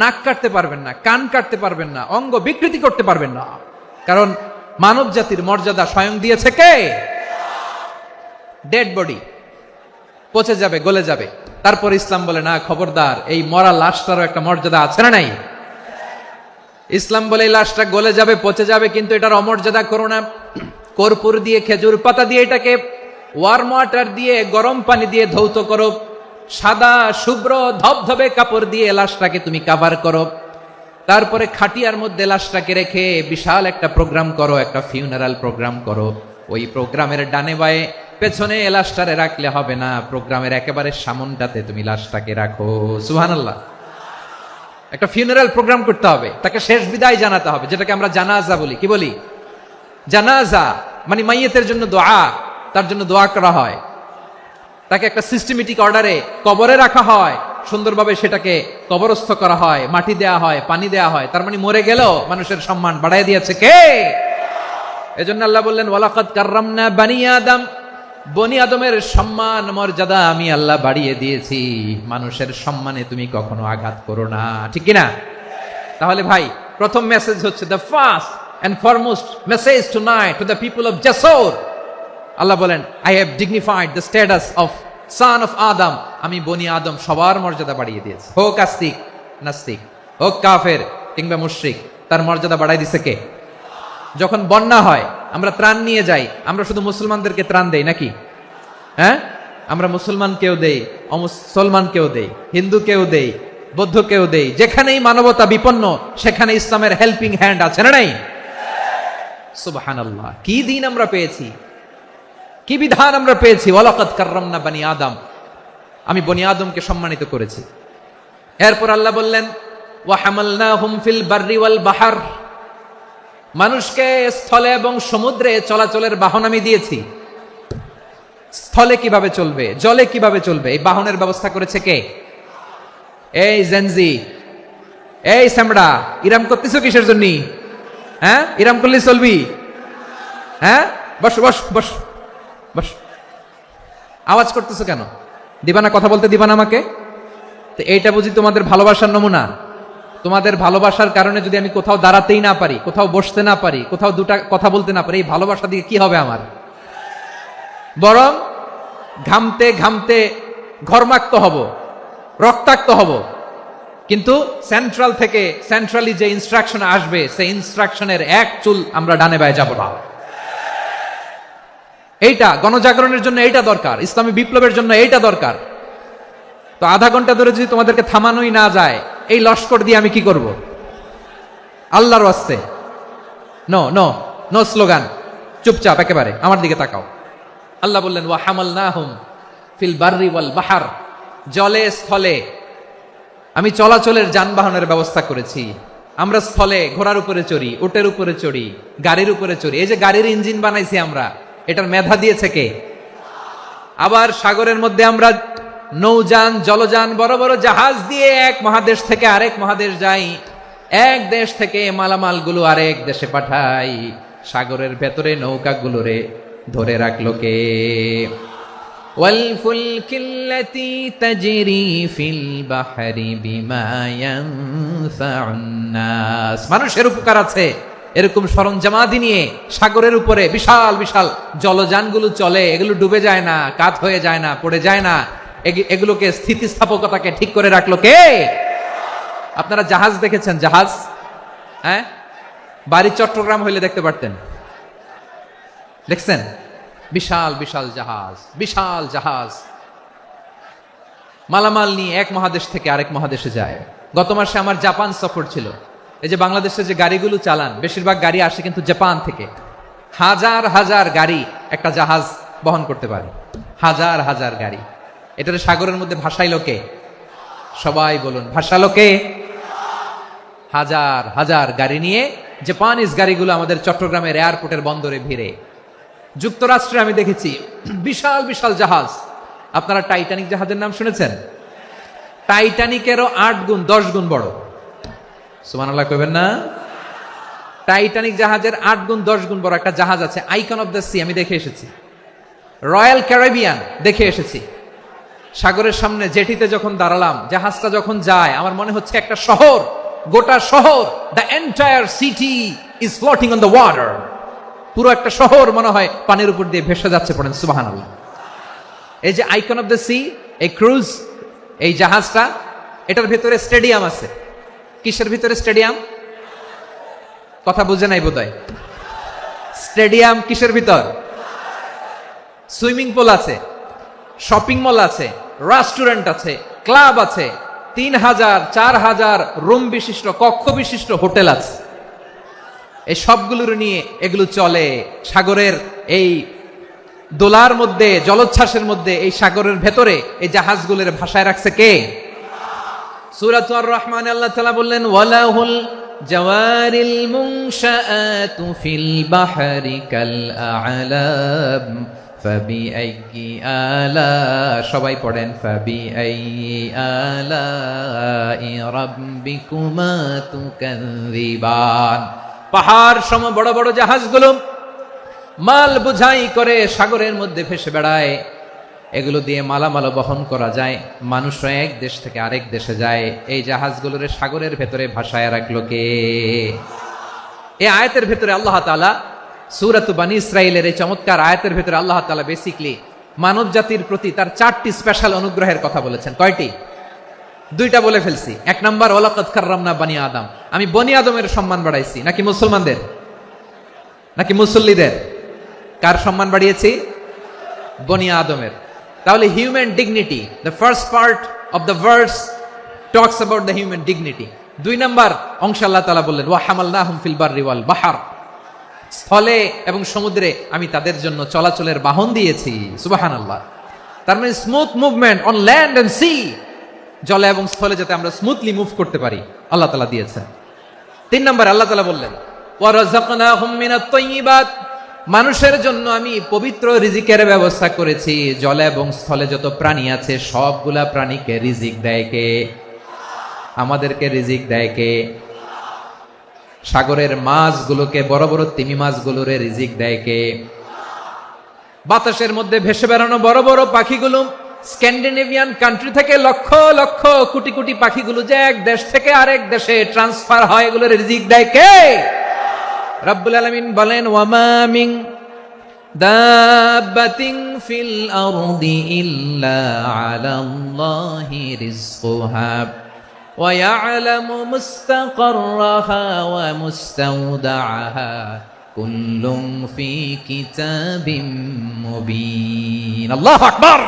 নাক কাটতে পারবেন না, কান কাটতে পারবেন না, অঙ্গ বিকৃতি করতে পারবেন না, কারণ মানব জাতির মর্যাদা স্বয়ং দিয়েছে কে? ডেড বডি পচে যাবে, গলে যাবে। তারপর ইসলাম বলে না, খবরদার, এই মরা লাশটারও একটা মর্যাদা আছে না নাই? ইসলাম বলে এই লাশটা গলে যাবে, পচে যাবে, কিন্তু এটার অমর্যাদা করো না। কর্পূর দিয়ে, খেজুর পাতা দিয়ে, এটাকে ওয়ার্ম ওয়াটার দিয়ে, গরম পানি দিয়ে ধৌত করো, সাদা শুভ্র ধবধবে কাপড় দিয়ে লাশটাকে তুমি কাভার করো, তারপরে খাটিয়ার মধ্যে লাশটাকে রেখে বিশাল একটা প্রোগ্রাম করো, একটা ফিউনারাল প্রোগ্রাম করো। ওই প্রোগ্রামের ডানে বায়ে পেছনে লাশটারে রাখলে হবে না, প্রোগ্রামের একেবারে সামনটাতে তুমি লাশটাকে রাখো। সুবহানাল্লাহ। একটা ফিউনারাল প্রোগ্রাম করতে হবে, তাকে শেষ বিদায় জানাতে হবে, যেটাকে আমরা জানাজা বলি। কি বলি? জানাজা মানে মাইয়েতের জন্য দোয়া, তার জন্য দোয়া করা হয়, তাকে একটা সিস্টেমেটিক অর্ডারে কবরে রাখা হয়, সুন্দরভাবে সেটাকে কবরস্থ করা হয়, মাটি দেয়া হয়, পানি দেয়া হয়। তার মানে মরে গেল মানুষের সম্মান বাড়াই দিয়েছে কে? এজন্য আল্লাহ বললেন ওয়ালাকাদ কাররামনা বানি আদম, বনি আদমের সম্মান মর্যাদা আমি আল্লাহ বাড়িয়ে দিয়েছি। মানুষের সম্মানে তুমি কখনো আঘাত করো না, ঠিক কি না? তাহলে ভাই, প্রথম মেসেজ হচ্ছে, the first and foremost message tonight to the people of জাসর। আল্লাহ বলেন, I have dignified the status of son of Adam. আমি বনি আদম সবার মর্যাদা বাড়িয়ে দিয়েছি, হোক আস্তিক নাস্তিক, হোক কাফের কিংবা মুশরিক, তার মর্যাদা বাড়াই দিছে কে? যখন বন্যা হয়, আমরা ত্রাণ নিয়ে যাই, আমরা শুধু মুসলমানদেরকে ত্রাণ দেই নাকি? হ্যাঁ, আমরা মুসলমান কেউ দেই, অমুসলমান কেউ দেই, হিন্দু কেউ দেই, বৌদ্ধ কেউ দেই। যেখানেই মানবতা বিপন্ন, সেখানে ইসলামের হেল্পিং হ্যান্ড আছে না নাই? সুবহানাল্লাহ। কি দিন আমরা পেয়েছি, কি বিধান আমরা পেয়েছি। ওয়ালাকাদ কাররামনা বানি আদম, আমি বনি আদমকে সম্মানিত করেছি। এরপর আল্লাহ বললেন, ওয়া হামালনাহুম ফিল বাররি ওয়াল বাহর, মানুষকে স্থলে এবং সমুদ্রে চলাচলের বাহন আমি দিয়েছি। স্থলে কিভাবে চলবে, জলে কিভাবে চলবে, এই বাহনের ব্যবস্থা করেছে কে? এই জেনজি, এই স্যামড়া, ইরাম করতেছো কিসের জন্য? হ্যাঁ, ইরাম করলে চলবি? হ্যাঁ, বস বস বস বস, আওয়াজ করতেছো কেন? দিবা না, কথা বলতে দিবা না আমাকে? তো এইটা বুঝি তোমাদের ভালোবাসার নমুনা? তোমাদের ভালোবাসার কারণে যদি আমি কোথাও দাঁড়াতেই না পারি, কোথাও বসতে না পারি, কোথাও দুটা কথা বলতে না পারি, এই ভালোবাসা দিয়ে কি হবে আমার? বরং ঘামতে ঘামতে ঘর্মাক্ত হব, রক্তাক্ত হব। কিন্তু সেন্ট্রাল থেকে, সেন্ট্রালি যে ইনস্ট্রাকশন আসবে, সেই ইনস্ট্রাকশনের এক চুল আমরা ডানে বায়ে যাব না। এইটা গণজাগরণের জন্য এইটা দরকার, ইসলামী বিপ্লবের জন্য এইটা দরকার। তো আধা ঘন্টা ধরে যদি তোমাদেরকে থামানোই না যায়, এই লস্কর দিয়ে আমি কি করব? আল্লাহর ওয়াস্তে নো নো নো স্লোগান, চুপচাপ একেবারে আমার দিকে তাকাও। আল্লাহ বললেন, ওয়া হামালনাহুম ফিল বাররি ওয়াল বাহর, জলে স্থলে আমি চলাচলের যানবাহনের ব্যবস্থা করেছি। আমরা স্থলে ঘোড়ার উপরে চড়ি, উটের উপরে চড়ি, গাড়ির উপরে চড়ি। এই যে গাড়ির ইঞ্জিন বানাইছি আমরা, এটার মেধা দিয়েছে কে? আবার সাগরের মধ্যে আমরা নৌযান, জলযান, বড় বড় জাহাজ দিয়ে এক মহাদেশ থেকে আরেক মহাদেশ যাই, এক দেশ থেকে মালামাল গুলো আরেক দেশে পাঠাই। সাগরের ভেতরে নৌকাগুলোরে ধরে রাখলো কে? ওয়াল ফুলকিল্লাতি তাজরি ফিল বাহরি বিমা ইয়ানফাউন নাস, মানুষের উপকার আছে এরকম সরঞ্জামাদি নিয়ে সাগরের উপরে বিশাল বিশাল জলযানগুলো চলে। এগুলো ডুবে যায় না, কাত হয়ে যায় না, পড়ে যায় না। এগুলোকে স্থিতিস্থাপকতাকে ঠিক করে রাখলো কে? আপনারা জাহাজ দেখেছেন? জাহাজ, হ্যাঁ, বাড়ি চট্টগ্রাম হইলে দেখতে পারতেন। দেখছেন? বিশাল বিশাল জাহাজ, বিশাল জাহাজ মালামাল নিয়ে এক মহাদেশ থেকে আরেক মহাদেশে যায়। গত মাসে আমার জাপান সফর ছিল। এই যে বাংলাদেশে যে গাড়িগুলো চালান, বেশিরভাগ গাড়ি আসে কিন্তু জাপান থেকে। হাজার হাজার গাড়ি একটা জাহাজ বহন করতে পারে, হাজার হাজার গাড়ি। এটার সাগরের মধ্যে ভাসাইলো কে? সবাই বলুন, ভাসালো কে? হাজার হাজার গাড়ি নিয়ে জাপানিজ গাড়িগুলো আমাদের চট্টগ্রামের এয়ারপোর্টের বন্দরে ভিড়ে। যুক্তরাষ্ট্রে আমি দেখেছি বিশাল বিশাল জাহাজ। আপনারা টাইটানিক জাহাজের নাম শুনেছেন? টাইটানিকেরও 8 গুণ 10 গুণ বড়। সুবহানাল্লাহ কইবেন না? টাইটানিক জাহাজের 8 গুণ 10 গুণ বড় একটা জাহাজ আছে, আইকন অফ দ্য সি, আমি দেখে এসেছি। রয়্যাল ক্যারিবিয়ান দেখে এসেছি। সাগরের সামনে জেটিতে যখন দাঁড়ালাম, জাহাজটা যখন যায়, আমার মনে হচ্ছে একটা শহর, গোটা শহর, the entire city is floating on the water. পুরো একটা শহর মনে হয় পানির উপর দিয়ে ভেসে যাচ্ছে, পড়েন সুবহানাল্লাহ। এই যে আইকন অফ দ্য সি, এই ক্রুজ, এই জাহাজটা, এটার ভিতরে স্টেডিয়াম আছে। কিসের ভিতরে স্টেডিয়াম? কথা বুঝে নাই বোধহয়। স্টেডিয়াম কিসের ভিতর? সুইমিং পুল আছে, শপিং মল আছে, রেস্টুরেন্ট আছে, ক্লাব আছে, 3000 4000 রুম বিশিষ্ট, কক্ষ বিশিষ্ট হোটেল আছে। এই সবগুলোর নিয়ে এগুলো চলে সাগরের এই দোলার মধ্যে, জলোচ্ছ্বাসের মধ্যে, এই সাগরের ভেতরে এই জাহাজগুলোর ভাষায় রাখছে কে? সূরাতুর রহমানে আল্লাহ তাআলা বললেন, ওয়ালাহুল জাওয়ারিল মুনশাআতু ফিল বাহরি কাল আ'লাম ফাবিআইয়ি আলা, সবাই পড়েন, ফাবিআইয়ি আলাই রাব্বিকুমা তুকাযযিবান। পাহাড় সম বড় বড় জাহাজগুলো মাল বোঝাই করে সাগরের মধ্যে ভেসে বেড়ায়। এগুলো দিয়ে মালামাল বহন করা যায়, মানুষরা এক দেশ থেকে আরেক দেশে যায়। এই জাহাজগুলোর সাগরের ভেতরে ভাসায় রাখলো কে? এই আয়াতের ভেতরে আল্লাহ তাআলা সূরাত বনী ইসরাঈলের এই চমৎকার আয়াতের ভেতরে আল্লাহ তাআলা বেসিক্যালি মানব জাতির প্রতি তার 4টি স্পেশাল অনুগ্রহের কথা বলেছেন। কয়টি? 2টা বলে ফেলছি। 1 নাম্বার, ওয়ালাকাদ কাররামনা বনী আদম, আমি বনী আদমের সম্মান বাড়াইছি। নাকি মুসলমানদের? নাকি মুসল্লিদের? কার সম্মান বাড়িয়েছি? বনী আদমের। তাহলে human dignity, the first part of the verse talks about the human dignity. 2 number অংশ আল্লাহ তাআলা বললেন, ওয়া হামালনাহুম ফিল বাররি ওয়াল বাহর, স্থলে এবং সমুদ্রে আমি তাদের জন্য চলাচলের বাহন দিয়েছি। সুবহানাল্লাহ। তার মানে smooth movement on land and sea, জলে এবং স্থলে যাতে আমরা স্মুথলি মুভ করতে পারি আল্লাহ তাআলা দিয়েছেন। 3 নাম্বার আল্লাহ তাআলা বললেন, ওয়া রাযাকনাহুম মিনাত তাইয়্যিবাত, মানুষের জন্য আমি পবিত্র রিজিকের ব্যবস্থা করেছি। জলে এবং স্থলে যত প্রাণী আছে সবগুলা প্রাণীকে রিজিক দেয় কে? আমাদেরকে রিজিক দেয় কে? সাগরের মাছগুলোকে, বড় বড় তিমি মাছগুলোরে রিজিক দেয় কে? বাতাসের মধ্যে ভেসে বেড়ানো বড় বড় পাখিগুলো, স্ক্যান্ডিনেভিয়ান কান্ট্রি থেকে লক্ষ লক্ষ কোটি কোটি পাখিগুলো যে এক দেশ থেকে আরেক দেশে ট্রান্সফার হয়, এগুলোর রিজিক দেয় কে? রব্বুল আলামিন বলেন, ওয়ামা মিন দাব্বাতিন ফিল আরদি ইল্লা আলাল্লাহি রিজকুহা ওয়া ইয়ালামু মুস্তাকাররাহা ওয়া মুস্তাওদাআহা কুল্লুম ফি কিতাবিম মুবিন। আল্লাহু আকবার।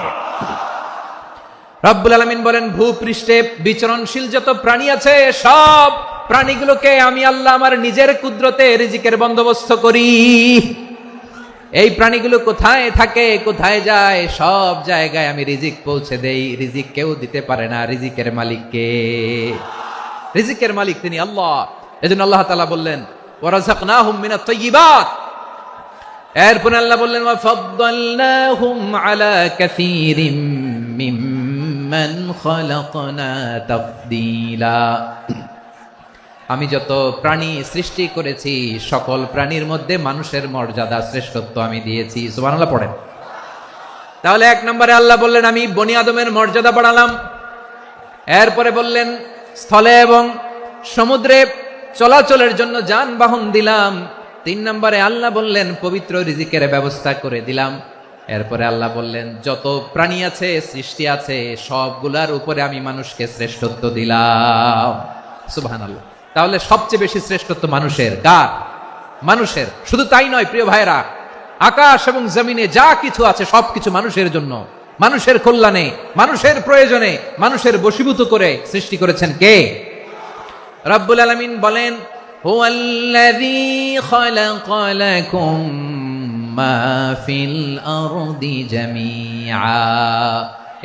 রব্বুল আলামিন বলেন, ভূপৃষ্ঠে বিচরণশীল যত প্রাণী আছে সব প্রাণীগুলোকে আমি আল্লাহ আমার নিজের কুদরতে রিজিকের বন্দোবস্ত করি। এই প্রাণীগুলো কোথায় থাকে, কোথায় যায়, সব জায়গায় আমি রিজিক পৌঁছে দেই। রিজিক কেউ দিতে পারে না, রিজিকের মালিক কে? রিজিকের মালিক তিনি আল্লাহ। এজন্য আল্লাহ তাআলা বললেন, ওয়া রাযাকনাহুম মিনাত তাইয়্যিবাত। এরপর আল্লাহ বললেন, ওয়া ফাদ্দালনাহুম আলা কাসীরিম মিম্মান খালাকনা তাফদীলা। আমি যত প্রাণী সৃষ্টি করেছি সকল প্রাণীর মধ্যে মানুষের মর্যাদা, শ্রেষ্ঠত্ব আমি দিয়েছি। সুবহানাল্লাহ পড়েন। তাহলে 1 নম্বরে আল্লাহ বললেন, আমি বনী আদমের মর্যাদা বাড়ালাম। এরপরে বললেন, স্থলে এবং সমুদ্রে চলাচলের জন্য যানবাহন দিলাম। 3 নম্বরে আল্লাহ বললেন, পবিত্র রিজিকের ব্যবস্থা করে দিলাম। এরপরে আল্লাহ বললেন, যত প্রাণী আছে, সৃষ্টি আছে, সবগুলার উপরে আমি মানুষকে শ্রেষ্ঠত্ব দিলাম। সুবহানাল্লাহ। তাহলে সবচেয়ে বেশি শ্রেষ্ঠত্ব মানুষের। কার? মানুষের। শুধু তাই নয় প্রিয় ভাইরা, আকাশ এবং জমিনে যা কিছু আছে সবকিছু মানুষের জন্য, মানুষের কল্যাণে, মানুষের প্রয়োজনে, মানুষের বশীভূত করে সৃষ্টি করেছেন কে? রব্বুল আলামিন বলেন, হুয়াল্লাযী খালাকা লাকুম মা ফিল আরদি জামিআ,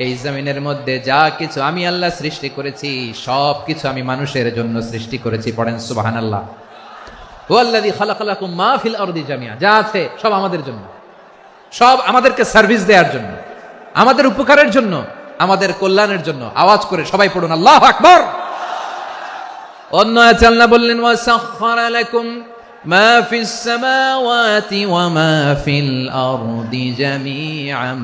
এই জমিনের মধ্যে যা কিছু আমি আল্লাহ সৃষ্টি করেছি সব কিছু আমি মানুষের জন্য সৃষ্টি করেছি। পড়েন সুবহানাল্লাহ। হুয়াল্লাযী খালাকা লাকুম মা ফিল আরদি জামিআ, যা আছে সব আমাদের জন্য, সব আমাদেরকে সার্ভিস দেওয়ার জন্য, আমাদের উপকারের জন্য, আমাদের কল্যাণের জন্য। আওয়াজ করে সবাই পড়ুন আল্লাহু আকবার। অন্য আয়াতে আল্লাহ বললেন, ওয়া সাখখারা লাকুম মা ফিস সামাওয়াতি ওয়া মা ফিল আরদি জামিআম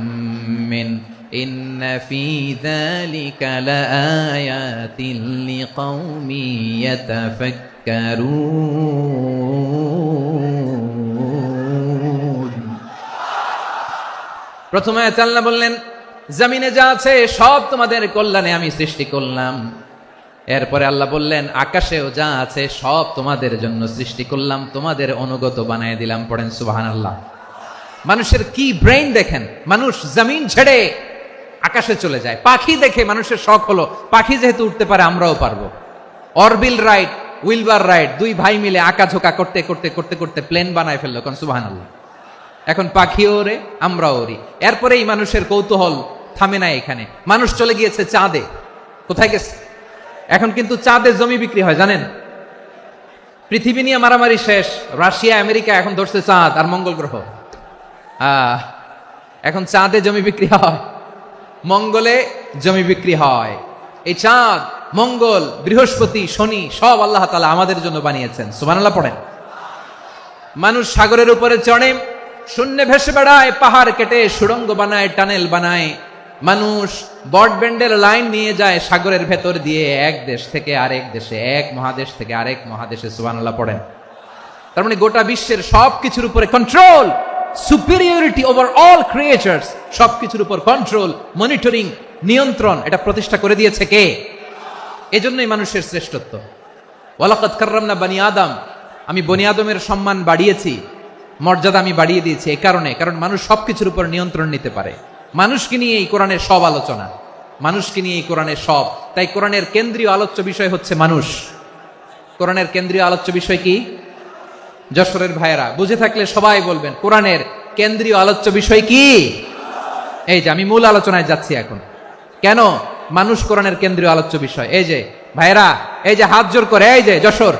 মিন ইন্না ফী যালিকা লাআয়াতিন লিকাওমি ইয়াতাফাক্কারুন। প্রথমে আল্লাহ বললেন জমিনে যা আছে সব তোমাদের কল্যাণে আমি সৃষ্টি করলাম। এরপরে আল্লাহ বললেন আকাশেও যা আছে সব তোমাদের জন্য সৃষ্টি করলাম, তোমাদের অনুগত বানায় দিলাম। পড়েন সুবহানাল্লাহ। মানুষের কি ব্রেইন দেখেন, মানুষ জমিন ছেড়ে আকাশে চলে যায়। পাখি দেখে মানুষের শখ হলো পাখি যেহেতু উঠতে পারে আমরাও পারবো। অরবিল রাইট, উইলবার রাইট, দুই ভাই মিলে আঁকাঝোঁকা করতে করতে করতে করতে প্লেন বানায় ফেললো। কোন সুবহানাল্লাহ। এখন পাখিও ওরে আমরাও ওরি। এরপরেই মানুষের কৌতূহল থামে না এখানে, মানুষ চলে গিয়েছে চাঁদে। কোথায় গেছে? এখন কিন্তু চাঁদে জমি বিক্রি হয় জানেন। পৃথিবী নিয়ে মারামারি শেষ, রাশিয়া আমেরিকা এখন ধরছে চাঁদ আর মঙ্গল গ্রহ। এখন চাঁদে জমি বিক্রি হয়, মঙ্গলে জমি বিক্রি হয়। এই চাঁদ, মঙ্গল, বৃহস্পতি, শনি সব আল্লাহ তাআলা আমাদের জন্য বানিয়েছেন। সুবহানাল্লাহ পড়েন। মানুষ সাগরের উপরে চড়ে, শূন্যে ভেসে বেড়ায়, পাহাড় কেটে সুড়ঙ্গ বানায়, টানেল বানায়। মানুষ ব্রডব্যান্ডের লাইন নিয়ে যায় সাগরের ভেতর দিয়ে, এক দেশ থেকে আরেক দেশে, এক মহাদেশ থেকে আরেক মহাদেশে। সুবহানাল্লাহ পড়েন। তার মানে গোটা বিশ্বের সবকিছুর উপরে control, superiority over all creatures, সবকিছুর উপর কন্ট্রোল, মনিটরিং, নিয়ন্ত্রণ, এটা প্রতিষ্ঠা করে দিয়েছে কে? এজন্যই মানুষের শ্রেষ্ঠত্ব। ওয়ালাকাদ কাররামনা বানি আদম, আমি বনি আদমের সম্মান বাড়িয়েছি, মর্যাদা আমি বাড়িয়ে দিয়েছি এই কারণে, কারণ মানুষ সবকিছুর উপর নিয়ন্ত্রণ নিতে পারে। মানুষকে নিয়ে এই কোরআনের সব আলোচনা, মানুষকে নিয়ে এই কোরআনের সব। তাই কোরআনের কেন্দ্রীয় আলোচ্য বিষয় হচ্ছে মানুষ। কোরআনের কেন্দ্রীয় আলোচ্য বিষয় কি? যশোরের ভাইয়েরা বুঝে থাকলে সবাই বলবেন কোরআনের কেন্দ্রীয় আলোচ্য বিষয় কি? এই যে আমি মূল আলোচনায় যাচ্ছি এখন। কেন মানুষ কোরআনের কেন্দ্রীয় আলোচ্য বিষয়? এই যে ভাইয়েরা, এই যে হাত জোর করে, এই যে Jessore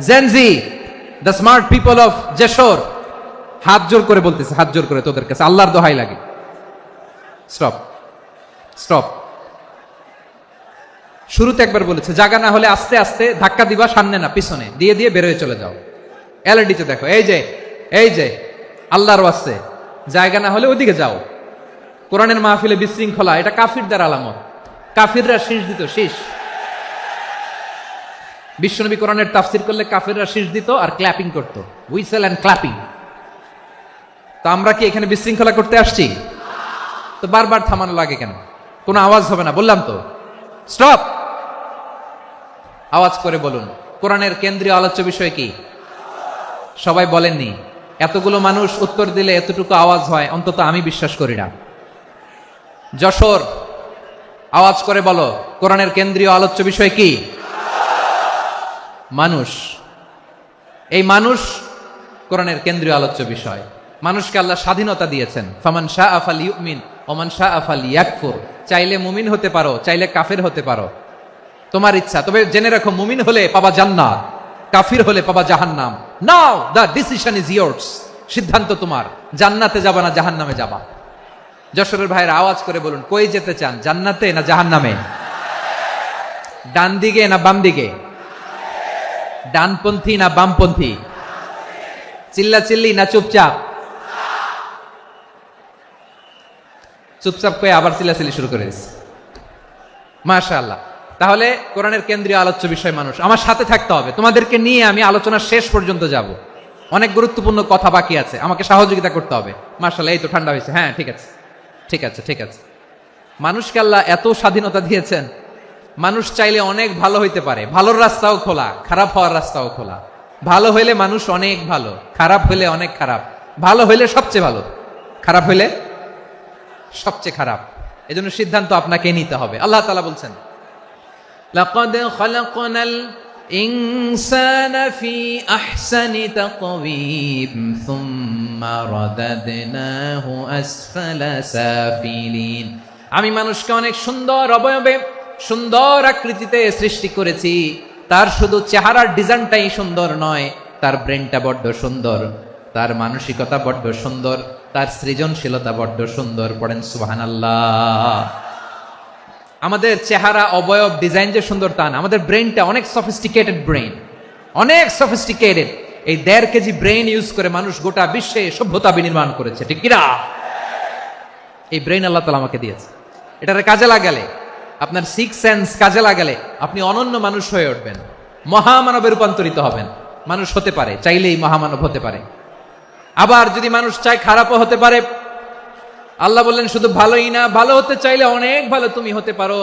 Gen Z, the smart people of Jessore, হাত জোর করে বলতেছে, হাত জোর করে তোদের কাছে আল্লাহর দোহাই লাগে, স্টপ স্টপ। শুরুতে একবার বলেছে জায়গা না হলে আস্তে আস্তে ধাক্কা দিবা, সামনে না পিছনে, দিয়ে দিয়ে বেরোয় চলে যাও। এলইডিতে দেখো, এই যে আল্লাহর ওয়াস্তে জায়গা না হলে ওইদিকে যাও। কোরআনের মাহফিলে বিশৃঙ্খলা, এটা কাফিরদের আলামত। কাফিররা শীষ দিত, শীষ। বিশ্বনবী কোরআনের তাফসির করলে কাফিররা শীষ দিত আর ক্ল্যাপিং করত, হুইসেল এন্ড ক্ল্যাপিং। তো আমরা কি এখানে বিশৃঙ্খলা করতে আসছি? তো বারবার থামানো লাগে কেন? কোনো আওয়াজ হবে না, বললাম তো, স্টপ। আওয়াজ করে বলুন কোরআনের কেন্দ্রীয় আলোচ্য বিষয় কি? সবাই বলেননি। এতগুলো মানুষ উত্তর দিলে এতটুকু আওয়াজ হয়, অন্তত আমি বিশ্বাস করি না। যশোর আওয়াজ করে বলো কোরআনের কেন্দ্রীয় আলোচ্য বিষয় কি? মানুষ। এই মানুষ কোরআনের কেন্দ্রীয় আলোচ্য বিষয়। মানুষকে আল্লাহ স্বাধীনতা দিয়েছেন। ফামান শাআ ফালইউমিন ওয়া মান শাআ ফালইয়াকফুর। চাইলে মুমিন হতে পারো, চাইলে কাফের হতে পারো, তোমার ইচ্ছা। তবে জেনে রাখো মুমিন হলে পাবা জান্নাত, কাফির হলে পাবা জাহান্নাম। নাও দ্য ডিসিশন ইজ ইয়ার্স। সিদ্ধান্ত তোমার, জান্নাতে যাবা না জাহান্নামে যাবা। যশোরের ভাইয়ের আওয়াজ করে বলুন কই যেতে চান, জান্নাতে না জাহান্নামে? ডান দিকে না বাম দিকে? ডানপন্থী না বামপন্থী? চিল্লা চিল্লি না চুপচাপ? চুপচাপ কয়ে আবার চিল্লাচিল্লি শুরু করে দিচ্ছে। মাশাআল্লাহ। তাহলে কোরআনের কেন্দ্রীয় আলোচ্য বিষয় মানুষ। আমার সাথে থাকতে হবে, তোমাদেরকে নিয়ে আমি আলোচনার শেষ পর্যন্ত যাব। অনেক গুরুত্বপূর্ণ কথা বাকি আছে, আমাকে সহযোগিতা করতে হবে। মাশাআল্লাহ, এই তো ঠান্ডা হয়েছে। হ্যাঁ ঠিক আছে ঠিক আছে ঠিক আছে। মানুষকে আল্লাহ এত স্বাধীনতা দিয়েছেন, মানুষ চাইলে অনেক ভালো হইতে পারে। ভালোর রাস্তাও খোলা, খারাপ হওয়ার রাস্তাও খোলা। ভালো হইলে মানুষ অনেক ভালো, খারাপ হইলে অনেক খারাপ, ভালো হইলে সবচেয়ে ভালো, খারাপ হইলে সবচেয়ে খারাপ। এজন্য সিদ্ধান্ত আপনাকে নিতে হবে। আল্লাহ তাআলা বলছেন লাকাদ খালাকনাল ইনসানা ফি আহসানি তাকওয়িম সুম্মা রাদাদনাহু আসফালা সাফিলিন। আমি মানুষকে অনেক সুন্দর অবয়বে, সুন্দর আকৃতিতে সৃষ্টি করেছি। তার শুধু চেহারার ডিজাইনটাই সুন্দর নয়, তার ব্রেনটা বড্ড সুন্দর, তার মানসিকতা বড্ড সুন্দর, তার সৃজনশীলতা বড্ড সুন্দর। পড়েন সুবহানাল্লাহ। আমাদের চেহারা, অবয়ব, ডিজাইন যে সুন্দর তা না, আমাদের ব্রেনটা অনেক সফিস্টিকেটেড ব্রেন, অনেক সফিস্টিকেটেড। এই 1.5 কেজি ব্রেন ইউজ করে মানুষ গোটা বিশ্বে সভ্যতা বিনির্মাণ করেছে, ঠিক কিনা? এই ব্রেন আল্লাহ তাআলা আমাকে দিয়েছে। এটারে কাজে লাগালে, আপনার সিক্স সেন্স কাজে লাগালে আপনি অনন্য মানুষ হয়ে উঠবেন, মহামানবে রূপান্তরিত হবেন। মানুষ হতে পারে, চাইলেই মহামানব হতে পারে। আবার যদি মানুষ চায় খারাপও হতে পারে। আল্লাহ বললেন শুধু ভালোই না, ভালো হতে চাইলে অনেক ভালো তুমি হতে পারো,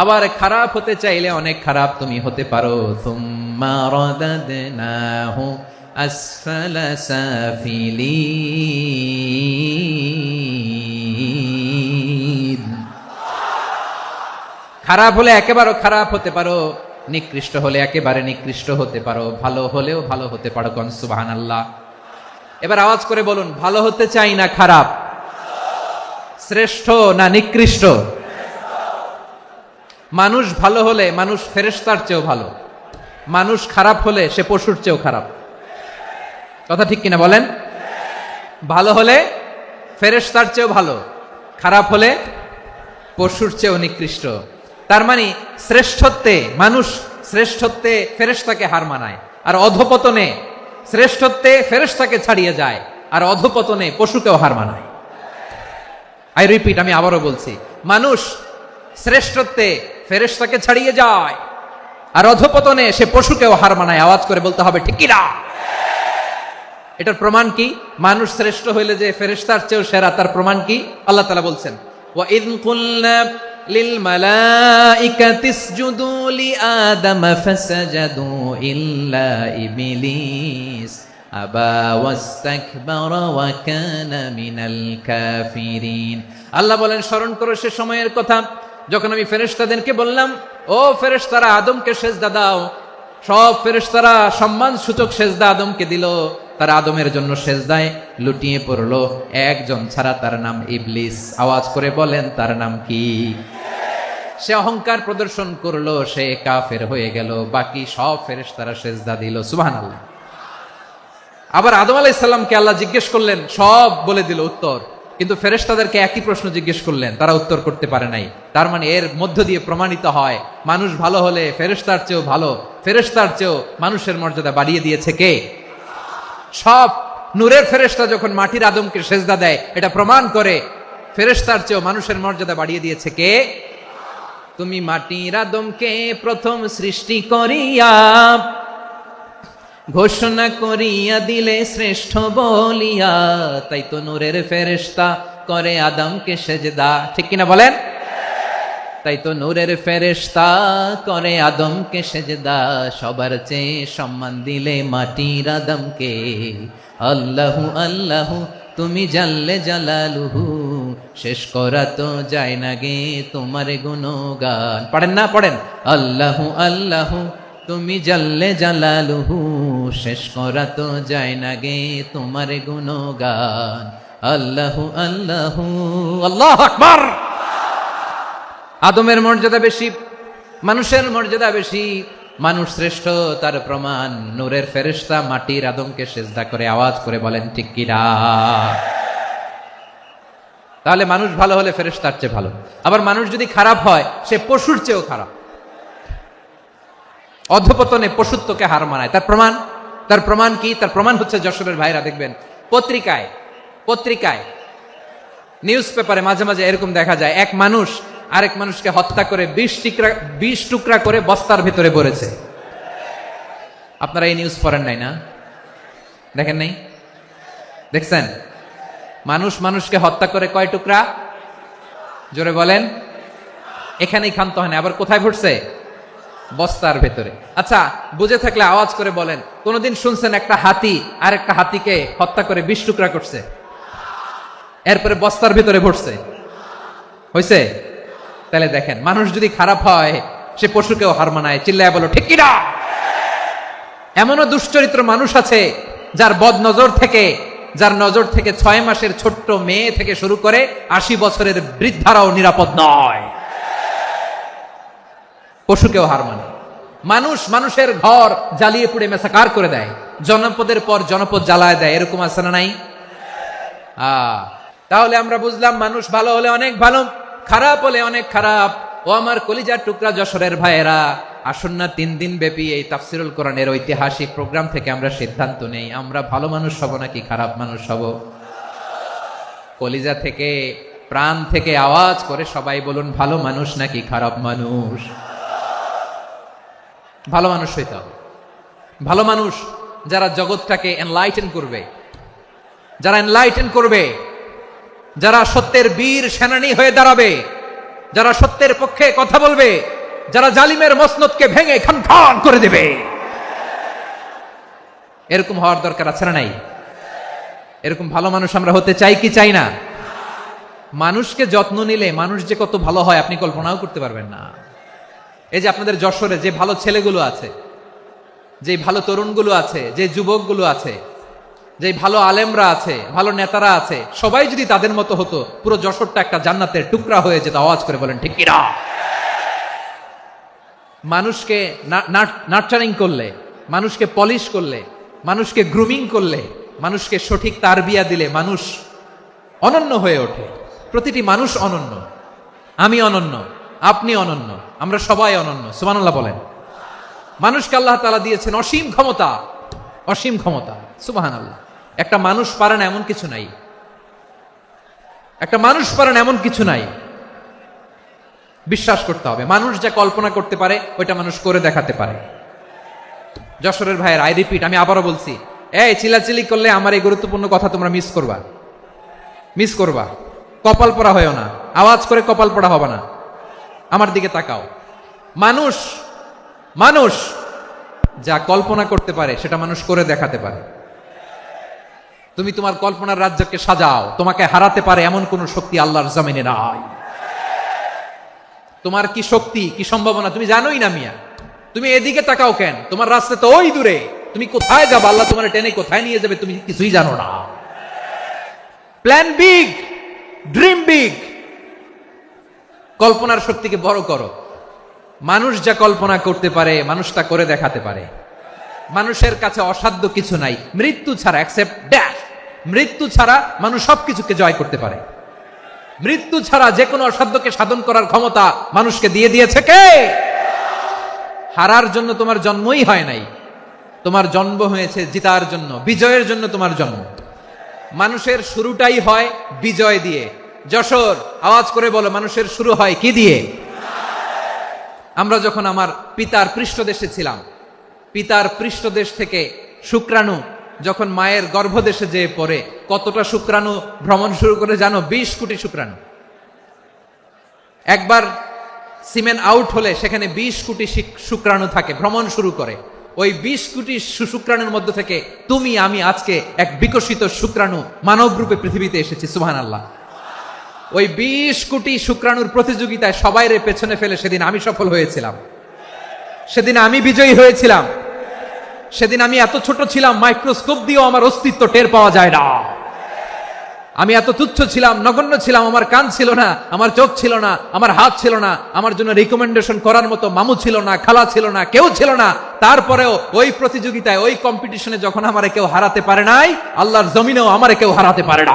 আবার খারাপ হতে চাইলে অনেক খারাপ তুমি হতে পারো। সুম্মা রাদাদনাহু আসফালা সাফিলিন। খারাপ হলে একেবারে খারাপ হতে পারো, নিকৃষ্ট হলে একেবারে নিকৃষ্ট হতে পারো, ভালো হলেও ভালো হতে পারো। কোন সুবহানাল্লাহ। এবার আওয়াজ করে বলুন, ভালো হতে চাই না খারাপ, শ্রেষ্ঠ না নিকৃষ্ট? মানুষ ভালো হলে মানুষ ফেরেশতার চেয়েও ভালো, মানুষ খারাপ হলে সে পশুর চেয়েও খারাপ। কথা ঠিক কিনা বলেন? ভালো হলে ফেরেশতার চেয়েও ভালো, খারাপ হলে পশুর চেয়েও নিকৃষ্ট। তার মানে শ্রেষ্ঠত্বে মানুষ, শ্রেষ্ঠত্বে ফেরেশতাকে হার মানায়, আর অধপতনে শ্রেষ্ঠত্বে ফেরেশতাকে ছাড়িয়ে যায়, আর অধপতনে পশুকেও হার মানায়। আই রিপিট, আমি আবারও বলছি, মানুষ শ্রেষ্ঠত্বে ফেরেশতাকে ছাড়িয়ে যায়, আর অধপতনে সে পশুকেও হার মানায়। আওয়াজ করে বলতে হবে ঠিক কি না? এটার প্রমাণ কি? মানুষ শ্রেষ্ঠ হইলে যে ফেরেশতার চেয়েও সেরা, তার প্রমাণ কি? আল্লাহ তাআলা বলছেন, ওয়া ইয কুলনা লিল মালাইকাতি ইসজুদু লিআদামা ফাসাজাদু ইল্লা ইবলিস আবা ওয়াস্তাকবারা ওয়া কানা মিনাল কাফিরিন। আল্লাহ বলেন, স্মরণ করো সে সময়ের কথা যখন আমি ফেরেশতাদেরকে বললাম, ও ফেরেশতারা আদমকে সেজদা দাও। সব ফেরেশতারা সম্মান সূচক সেজদা আদমকে দিল, তারা আদমের জন্য সেজদায় লুটিয়ে পড়লো, একজন ছাড়া, তার নাম ইবলিস। আওয়াজ করে বলেন তার নাম কি? সে অহংকার প্রদর্শন করলো, সে কাফের হয়ে গেল, বাকি সব ফেরেশতারা সেজদা দিল। সুবহানাল্লাহ। আবার আদম আলাইহিস সালামকে আল্লাহ জিজ্ঞেস করলেন, সব বলে দিল উত্তর, কিন্তু ফেরেশতাদেরকে একই প্রশ্ন জিজ্ঞেস করলেন, তারা উত্তর করতে পারে নাই। তার মানে এর মধ্য দিয়ে প্রমাণিত হয়, মানুষ ভালো হলে ফেরেশতার চেয়েও ভালো, ফেরেশতার চেয়েও মানুষের মর্যাদা বাড়িয়ে দিয়েছে কে? সব নূরের ফেরেশতা যখন মাটির আদমকে সেজদা দেয়, এটা প্রমাণ করে ফেরেশতার চেয়েও মানুষের মর্যাদা বাড়িয়ে দিয়েছে কে? তুমি মাটির আদমকে প্রথম সৃষ্টি করিয়া ঘোষণা করিয়া দিলে শ্রেষ্ঠ বলিয়া, তাই তো নূরের ফেরেশতা করে আদমকে সেজদা। ঠিক কিনা বলেন? তাই তো নূরের ফেরেশতা করে আদমকে সেজদা, সবার চেয়ে সম্মান দিলে মাটির আদমকে। আল্লাহু আল্লাহু তুমি জাল্লে জালালুহু, শেষ করা তো যায় না গে তোমার গুণগান। পড়েন না? পড়েন। আল্লাহু আল্লাহু তুমি জাল্লে জালালুহু, শেষ করা তো যায় না গে তোমার গুণগান। আল্লাহু আল্লাহু। আল্লাহু আকবার। আদমের মর্যাদা বেশি, মানুষের মর্যাদা বেশি, মানুষ শ্রেষ্ঠ, তার প্রমাণ নূরের ফেরেশতা মাটির আদমকে সেজদা করে। আওয়াজ করে বলেন ঠিক কিনা? তাহলে মানুষ ভালো হলে ফেরেশতার চেয়ে ভালো। আবার মানুষ যদি খারাপ হয়, সে পশুর চেয়েও খারাপ, অধপতনে পশুত্বকে হার মানায়। তার প্রমাণ, তার প্রমাণ কি? তার প্রমাণ হচ্ছে যশোরের ভাইরা দেখবেন পত্রিকায় নিউজ পেপারে মাঝে মাঝে এরকম দেখা যায়, এক মানুষ আরেক মানুষকে হত্যা করে 20 টুকরা করে বস্তার ভিতরে ভরেছে। আপনারা এই নিউজ পড়েন নাই না? দেখেন নাই? দেখছেন? মানুষ মানুষকে হত্যা করে কয় টুকরা? জোরে বলেন। এখানেই ক্ষান্ত হয় না, আবার কোথায় ভরছে? বস্তার ভেতরে। আচ্ছা, বুঝে থাকলে আওয়াজ করে বলেন, কোনদিন শুনছেন একটা হাতি আর একটা হাতিকে হত্যা করে 20 টুকরা করছে, এরপরে বস্তার ভেতরে ভরছে? হয়েছে? তাহলে দেখেন, মানুষ যদি খারাপ হয় সে পশুকেও হার মানায়। চিল্লায় বলো ঠিক কিনা? এমনও দুশ্চরিত্র মানুষ আছে যার নজর থেকে 6 মাসের ছোট্ট মেয়ে থেকে শুরু করে 80 বছরের বৃদ্ধারাও নিরাপদ নয়, পশুকেও হার মানে। মানুষ মানুষের ঘর জ্বালিয়ে পুড়ে মেসাকার করে দেয়, জনপদের পর জনপদ জ্বালায় দেয়, এরকম আছে না নাই? তাহলে আমরা বুঝলাম, মানুষ ভালো হলে অনেক ভালো, খারাপ হলে অনেক খারাপ। ও আমার কলিজার টুকরা যশোরের ভাইয়েরা, আসুন না 3 দিন ব্যাপী এই তাফসিরুল কোরআনের ঐতিহাসিক প্রোগ্রাম থেকে আমরা সিদ্ধান্ত নেই, আমরা ভালো মানুষ হব নাকি খারাপ মানুষ হব? কলিজা থেকে প্রাণ থেকে আওয়াজ করে সবাই বলুন, ভালো মানুষ নাকি খারাপ মানুষ? ভালো মানুষ হইতে হবে। ভালো মানুষ যারা জগৎটাকে এনলাইটেন করবে, যারা এনলাইটেন করবে, যারা সত্যের বীর সেনানী হয়ে দাঁড়াবে, যারা সত্যের পক্ষে কথা বলবে, যারা জালিমের মসনদকে ভেঙে খান খান করে দেবে, এরকম হওয়ার দরকার আছে না নাই? এরকম ভালো মানুষ আমরা হতে চাই কি চাই না? মানুষকে যত্ন নিলে মানুষ যে কত ভালো হয় আপনি কল্পনাও করতে পারবেন না। এই যে আপনাদের যশোরে যে ভালো ছেলেগুলো আছে, যে ভালো তরুণগুলো আছে, যে যুবকগুলো আছে, যে ভালো আলেমরা আছে, ভালো নেতারা আছে, সবাই যদি তাদের মতো হতো, পুরো যশোরটা একটা জান্নাতের টুকরা হয়ে যেত। আওয়াজ করে বলেন ঠিক কিনা? মানুষকে নার্চারিং করলে, মানুষকে পলিশ করলে, মানুষকে গ্রুমিং করলে, মানুষকে সঠিক তারবিয়া দিলে মানুষ অনন্য হয়ে ওঠে। প্রতিটি মানুষ অনন্য। আমি অনন্য, আপনি অনন্য, আমরা সবাই অনন্য। সুবহানাল্লাহ বলেন। মানুষকে আল্লাহ তাআলা দিয়েছেন অসীম ক্ষমতা, অসীম ক্ষমতা। সুবহানাল্লাহ। একটা মানুষ পারে না এমন কিছু নাই, একটা মানুষ পারে না এমন কিছু নাই। বিশ্বাস করতে হবে, মানুষ যা কল্পনা করতে পারে ওইটা মানুষ করে দেখাতে পারে। যশোরের ভাইয়ের, আই রিপিট, আমি আবারও বলছি, এই চিলাচিলি করলে আমার এই গুরুত্বপূর্ণ কথা তোমরা মিস করবা, মিস করবা। কপাল পড়া হয়েও না, আওয়াজ করে কপাল পড়া হবে না। আমার দিকে তাকাও। মানুষ, মানুষ যা কল্পনা করতে পারে সেটা মানুষ করে দেখাতে পারে। তুমি তোমার কল্পনার রাজ্যকে সাজাও, তোমাকে হারাতে পারে এমন কোন শক্তি আল্লাহর জমিনে নাই। তোমার কি শক্তি, কি সম্ভাবনা তুমি জানোই না মিয়া। তুমি এদিকে তাকাও কেন? তোমার রাস্তা তো ওই দূরে, তুমি কোথায় যাবে, আল্লাহ তোমার টেনে কোথায় নিয়ে যাবে তুমি কিছুই জানো না। প্ল্যান বিগ, ড্রিম বিগ, কল্পনার শক্তিকে বড় করো। মানুষ যা কল্পনা করতে পারে মানুষ তা করে দেখাতে পারে। মানুষের কাছে অসাধ্য কিছু নাই, মৃত্যু ছাড়া, অ্যাকসেপ্ট ডেথ, মৃত্যু ছাড়া মানুষ সবকিছুকে জয় করতে পারে। মৃত্যু ছাড়া যে কোনো অসাধ্যকে সাধন করার ক্ষমতা মানুষকে দিয়ে দিয়েছে কে? হারার জন্য তোমার জন্মই হয় নাই, তোমার জন্ম হয়েছে জিতার জন্য, বিজয়ের জন্য তোমার জন্ম। মানুষের শুরুটাই হয় বিজয় দিয়ে। যশোর, আওয়াজ করে বলো, মানুষের শুরু হয় কি দিয়ে? আমরা যখন আমার পিতার পৃষ্ঠদেশে ছিলাম, পিতার পৃষ্ঠদেশ থেকে শুক্রাণু যখন মায়ের গর্ভদেশে যেয়ে পড়ে, কতটা শুক্রাণু ভ্রমণ শুরু করে জানো? 20 কোটি শুক্রাণু। একবার সিমেন আউট হলে সেখানে 20 কোটি শুক্রাণু থাকে, ভ্রমণ শুরু করে। ওই 20 কোটি শুক্রাণুর মধ্য থেকে তুমি আমি আজকে এক বিকশিত শুক্রাণু মানব রূপে পৃথিবীতে এসেছি। সুবহানাল্লাহ। ওই 20 কোটি শুক্রাণুর প্রতিযোগিতায় সবাই রে পেছনে ফেলে সেদিন আমি সফল হয়েছিলাম, সেদিন আমি বিজয়ী হয়েছিলাম। সেদিন আমি এত ছোট ছিলাম, মাইক্রোস্কোপ দিয়েও আমার অস্তিত্ব টের পাওয়া যায় না। আমি এত তুচ্ছ ছিলাম, নগণ্য ছিলাম, আমার কান ছিল না, আমার চোখ ছিল না, আমার হাত ছিল না, আমার জন্য রিকমেন্ডেশন করার মতো মামু ছিল না, খালা ছিল না, কেউ ছিল না। তারপরেও ওই প্রতিযোগিতায়, ওই কম্পিটিশনে যখন আমারে কেউ হারাতে পারে নাই, আল্লাহর জমিনেও আমারে কেউ হারাতে পারে না।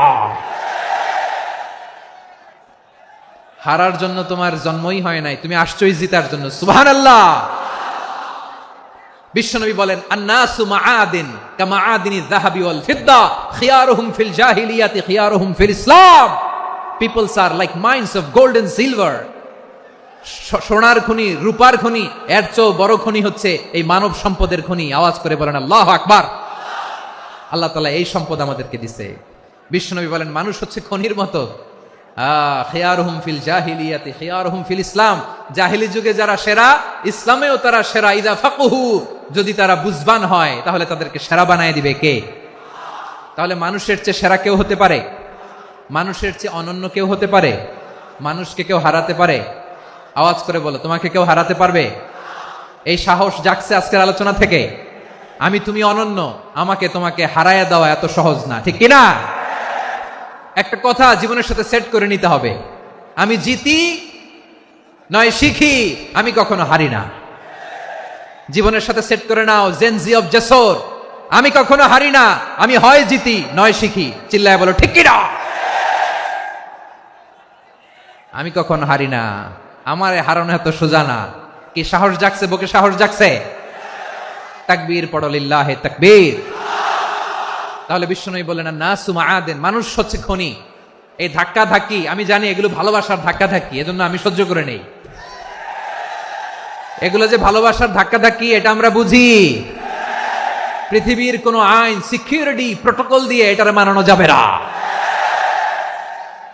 হারার জন্য তোমার জন্মই হয় নাই, তুমি আসছই জিতার জন্য। সুবহানাল্লাহ। বিশ্বনবী বলেন, আন্নাসু মাআদিন কামাআদিনিজ যাহাবি ওয়াল ফিদ্দা খিয়ারুহুম ফিল জাহিলিয়াতি খিয়ারুহুম ফিল ইসলাম। Peoples are like mines of gold and silver. সোনার খনি, রূপার খনি, এর চেয়েও বড় খনি হচ্ছে এই মানব সম্পদের খনি। আওয়াজ করে বলেন আল্লাহু আকবার। আল্লাহ তাআলা এই সম্পদ আমাদেরকে দিয়েছে। বিশ্বনবী বলেন, মানুষ হচ্ছে খনির মতো। খিয়ারুহুম ফিল জাহিলিয়াতি খিয়ারুহুম ফিল ইসলাম। জাহিলি যুগে যারা সেরা, ইসলামেও তারা সেরা। ইযা ফাকহু, যদি তারা বুঝবান হয় তাহলে তাদেরকে সেরা বানায় দিবে কে? তাহলে মানুষের চেয়ে সেরা কেউ হতে পারে? মানুষের চেয়ে অনন্য কেউ হতে পারে? মানুষকে কেউ হারাতে পারে? আওয়াজ করে বলো, তোমাকে কেউ হারাতে পারবে? এই সাহস জাগছে আজকের আলোচনা থেকে। আমি তুমি অনন্য, আমাকে তোমাকে হারায়া দেওয়া এত সহজ না, ঠিক কিনা? একটা কথা জীবনের সাথে সেট করে নিতে হবে, আমি জিতি নয় শিখি, আমি কখনো হারি না। জীবনের সাথে সেট করে নাও, জেনজি অফ যশোর, আমি কখনো হারি না, আমি হয় জিতি নয় শিখি। চিল্লায় বলো ঠিক কিনা? আমি কখনো হারি না, আমার হারানো এত সোজা না। কি সাহস জাগছে? বুকে সাহস জাগছে? তাকবীর পড়ো, লিল্লাহে তাকবীর। তাহলে বিশ্বনবী বলেন, নাসু মাআদিন, মানুষ হচ্ছে খনি। এই ধাক্কা ধাক্কি আমি জানি এগুলো ভালোবাসার ধাক্কা ধাক্কি, এজন্য আমি সহ্য করে নেই। এগুলো যে ভালোবাসার ধাক্কা ধাক্কি এটা আমরা বুঝি। পৃথিবীর কোন আইন, সিকিউরিটি প্রটোকল দিয়ে এটারে মানানো যাবে না,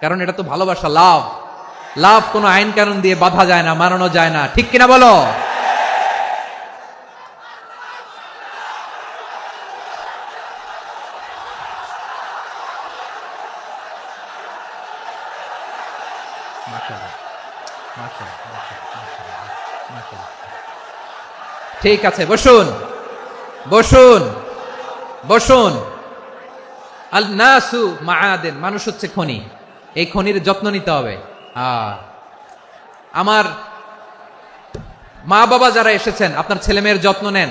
কারণ এটা তো ভালোবাসা, লাভ। লাভ কোনো আইন কানুন দিয়ে বাধা যায় না, মানানো যায় না, ঠিক কিনা বলো? ঠিক আছে, বসুন বসুন বসুন। আল নাসু মাআদেন, মানুষ হচ্ছে খনি, এই খনির যত্ন নিতে হবে। আমার মা বাবা যারা এসেছেন, আপনার ছেলে মেয়ের যত্ন নেন।